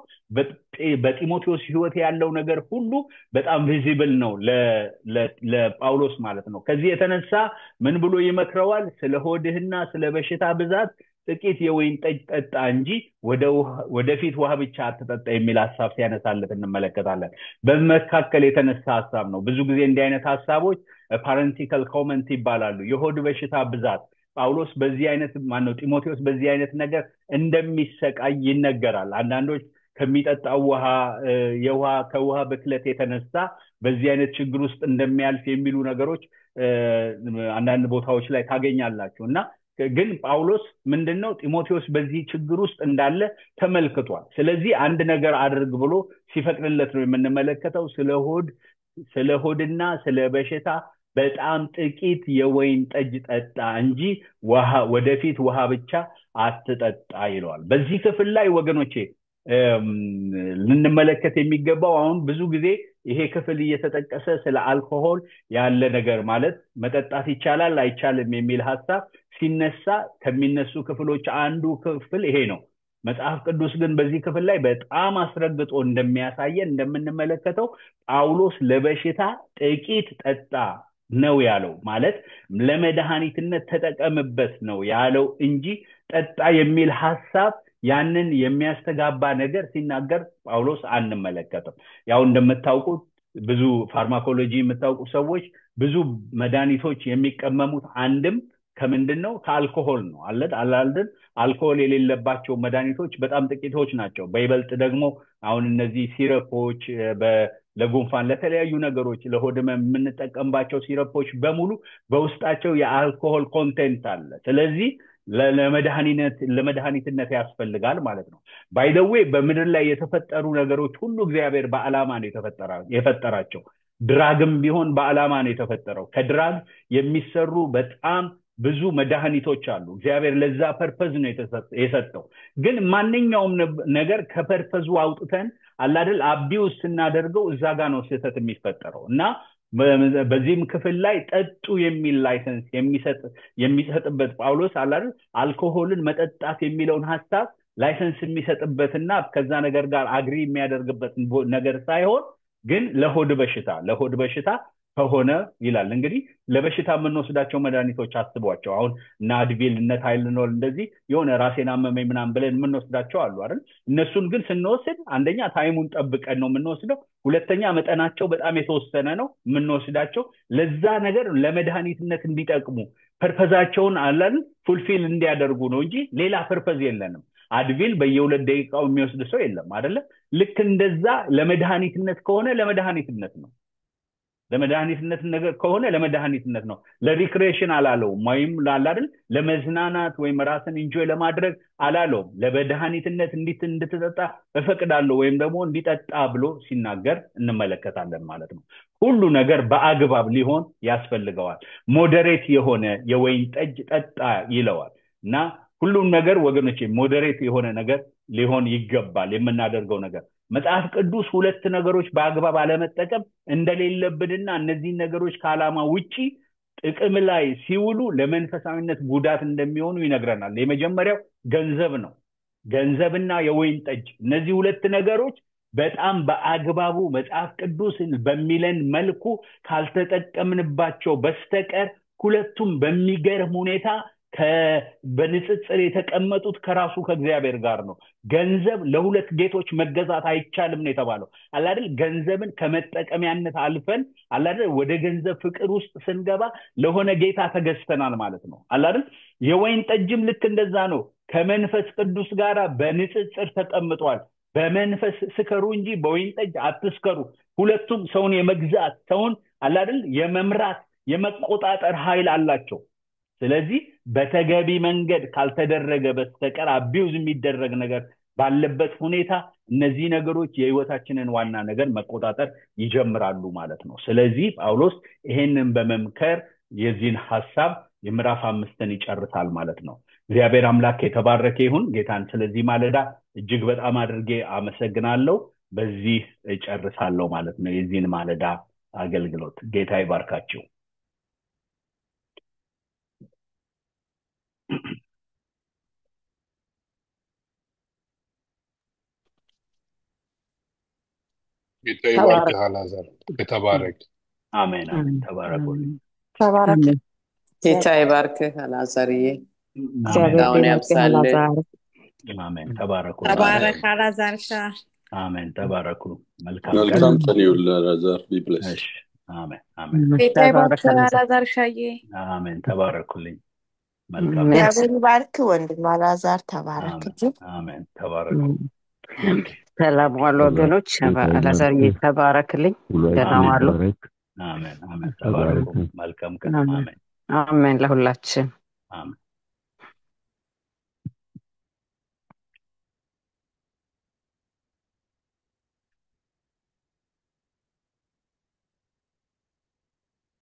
S1: በጢሞቴዎስ ሕይወት ያለው ነገር ሁሉ በጣም ቪዚብል ነው ለጳውሎስ ማለት ነው። ከዚህ የተነሳ ምን ብሎ ይመክረዋል? ስለ ሆድህና ስለ በሽታ ብዛት ጥቂት የወይን ጠጅ ጠጣ እንጂ ወደፊት ውሃ ብቻ አትጠጣ የሚል ሐሳብ ሲያነሳለት እንመለከታለን። በመካከል የተነሳ ሐሳብ ነው። ብዙ ጊዜ እንዲህ አይነት ሐሳቦች ፓረንቲካል ኮመንት ይባላሉ። የሆድ በሽታ ብዛት ጳውሎስ በዚህ አይነት ጢሞቴዎስ በዚህ አይነት ነገር እንደሚሰቃይ ይነገራል። አንዳንዶች ከሚጠጣው ከውሃ ብክለት የተነሳ በዚህ አይነት ችግር ውስጥ እንደሚያልፍ የሚሉ ነገሮች አንዳንድ ቦታዎች ላይ ታገኛላችሁ። እና ግን ጳውሎስ ምንድነው ጢሞቴዎስ በዚህ ችግር ውስጥ እንዳለ ተመልክቷል። ስለዚህ አንድ ነገር አድርግ ብሎ ሲፈቅድለት ነው የምንመለከተው። ስለ ሆድና ስለ በሽታ በጣም ጥቂት የወይን ጠጅ ጠጣ እንጂ ወደፊት ውሃ ብቻ አትጠጣ ይለዋል። በዚህ ክፍል ላይ ወገኖቼ ልንመለከት የሚገባው አሁን ብዙ ጊዜ ይሄ ክፍል እየተጠቀሰ ስለ አልኮሆል ያለ ነገር ማለት መጠጣት ይቻላል አይቻልም የሚል ሐሳብ ሲነሳ ከሚነሱ ክፍሎች አንዱ ክፍል ይሄ ነው። መጽሐፍ ቅዱስ ግን በዚህ ክፍል ላይ በጣም አስረግጦ እንደሚያሳየን እንደምንመለከተው ጳውሎስ ለበሽታ ጥቂት ጠጣ ነው ያለው። ማለት ለመድኃኒትነት ተጠቀምበት ነው ያለው እንጂ ጠጣ የሚል ሐሳብ ያንን የሚያስተጋባ ነገር ሲናገር ጳውሎስ አንመለከትም። ያው እንደምታውቁት ብዙ ፋርማኮሎጂ የምታውቁ ሰዎች ብዙ መድኃኒቶች የሚቀመሙት አንድም ከምንድነው ከአልኮሆል ነው አላልደን አልኮሆል የሌለባቸው መድኃኒቶች በጣም ጥቂቶች ናቸው። በይበልጥ ደግሞ አሁን እነዚህ ሲረፖች ለጉንፋን ለተለያዩ ነገሮች ለሆድም የምንጠቀምባቸው ሲረፖች በሙሉ በውስጣቸው የአልኮሆል ኮንቴንት አለ። ስለዚህ ለመድኃኒትነት ያስፈልጋል ማለት ነው። ባይ ዘ ዌይ በምድር ላይ የተፈጠሩ ነገሮች ሁሉ እግዚአብሔር በዓላማ ነው የፈጠራቸው። ድራግም ቢሆን በዓላማ ነው የተፈጠረው። ከድራግ የሚሰሩ በጣም ብዙ መድኃኒቶች አሉ። እግዚአብሔር ለዛ ፐርፐዝ ነው የሰጠው። ግን ማንኛውም ነገር ከፐርፐዙ አውጥተን አላደል አቢውስ ስናደርገው እዛ ጋር ነው ስህተት የሚፈጠረው እና በዚህም ክፍል ላይ ጠጡ የሚል ላይሰንስ የሚሰጥበት ጳውሎስ አላደል አልኮሆልን መጠጣት የሚለውን ሐሳብ ላይሰንስ የሚሰጥበትና ከዛ ነገር ጋር አግሪ የሚያደርግበት ነገር ሳይሆን ግን ለሆድ በሽታ ከሆነ ይላል። እንግዲህ ለበሽታ የምንወስዳቸው መድኃኒቶች አስቧቸው። አሁን እና አድቪል እና ታይለኖል እንደዚህ የሆነ ራሴን አመመኝ ምናምን ብለን የምንወስዳቸው አሉ አይደል? እነሱን ግን ስንወስድ አንደኛ ታይሙን ጠብቀን ነው የምንወስደው፣ ሁለተኛ መጠናቸው በጣም የተወሰነ ነው የምንወስዳቸው ለዛ ነገር ለመድኃኒትነት እንዲጠቅሙ ፐርፐዛቸውን አላል ፉልፊል እንዲያደርጉ ነው እንጂ ሌላ ፐርፐዝ የለንም። አድቪል በየ2 ደቂቃው የሚወስድ ሰው የለም አይደለ? ልክ እንደዛ ለመድኃኒትነት ከሆነ ለመድኃኒትነት ነው። ለመድኃኒትነት ነገር ከሆነ ለመድኃኒትነት ነው። ለሪክሬሽን አላለውም፣ ወይም አይደል ለመዝናናት ወይም ራስን ኢንጆይ ለማድረግ አላለውም። ለመድኃኒትነት እንድትጠጣ እፈቅዳለሁ ወይም ደግሞ እንዲጠጣ ብሎ ሲናገር እንመለከታለን ማለት ነው። ሁሉ ነገር በአግባብ ሊሆን ያስፈልገዋል። ሞዴሬት የሆነ የወይን ጠጅ ጠጣ ይለዋል እና ሁሉም ነገር ወገኖቼ ሞዴሬት የሆነ ነገር ሊሆን ይገባል የምናደርገው ነገር። መጽሐፍ ቅዱስ ሁለት ነገሮች በአግባብ አለመጠቀም እንደሌለብንና እነዚህ ነገሮች ከዓላማ ውጪ ጥቅም ላይ ሲውሉ ለመንፈሳዊነት ጉዳት እንደሚሆኑ ይነግረናል። የመጀመሪያው ገንዘብ ነው። ገንዘብና የወይን ጠጅ፣ እነዚህ ሁለት ነገሮች በጣም በአግባቡ መጽሐፍ ቅዱስ በሚለን መልኩ ካልተጠቀምንባቸው በስተቀር ሁለቱም በሚገርም ሁኔታ በንጽጽር የተቀመጡት ከራሱ ከእግዚአብሔር ጋር ነው። ገንዘብ ለሁለት ጌቶች መገዛት አይቻልም ነው የተባለው አይደል? ገንዘብን ከመጠቀሚያነት አልፈን አይደል ወደ ገንዘብ ፍቅር ውስጥ ስንገባ ለሆነ ጌታ ተገዝተናል ማለት ነው አይደል? የወይን ጠጅም ልክ እንደዛ ነው። ከመንፈስ ቅዱስ ጋር በንጽጽር ተቀምጧል። በመንፈስ ስከሩ እንጂ በወይን ጠጅ አትስከሩ። ሁለቱም ሰውን የመግዛት ሰውን አይደል የመምራት የመቆጣጠር ኃይል አላቸው። ስለዚህ በተገቢ መንገድ ካልተደረገ በስተቀር አቢውዝ የሚደረግ ነገር ባለበት ሁኔታ እነዚህ ነገሮች የህይወታችንን ዋና ነገር መቆጣጠር ይጀምራሉ ማለት ነው። ስለዚህ ጳውሎስ ይሄንን በመምከር የዚህን ሐሳብ የምዕራፍ 5ን ይጨርሳል ማለት ነው። እግዚአብሔር አምላክ የተባረከ ይሁን። ጌታን ስለዚህ ማለዳ እጅግ በጣም አድርጌ አመሰግናለሁ። በዚህ እጨርሳለሁ ማለት ነው የዚህን ማለዳ አገልግሎት። ጌታ ይባርካችሁ።
S2: ጌታ ይባርክህ አላዛር። የተባረክ
S1: አሜን አሜን። ተባረኩ።
S3: ተባረክ።
S4: ጌታ ይባርክህ አላዛርዬ።
S3: እግዚአብሔር ያብዛልህ።
S1: አሜን። ተባረኩ።
S5: ተባረክ አላዛር።
S1: አሜን። ተባረኩ።
S2: መልካም ቀን ይሁንልህ አላዛር። ቢብለስ።
S1: እሺ። አሜን አሜን።
S5: ጌታ ይባርክህ አላዛር ሻዬ።
S1: አሜን። ተባረኩልኝ። መልካም
S3: እግዚአብሔር ይባርክ ወንድም አላዛር። ተባረክ።
S1: አሜን። ተባረኩ።
S3: ሰላም ዋሉ ወገኖች። አላዛር ተባረክልኝ። ሰላም ዋሉ።
S1: አሜን አሜን። ተባረኩ። መልካም ቀን። አሜን
S3: አሜን። ለሁላችን
S1: አሜን።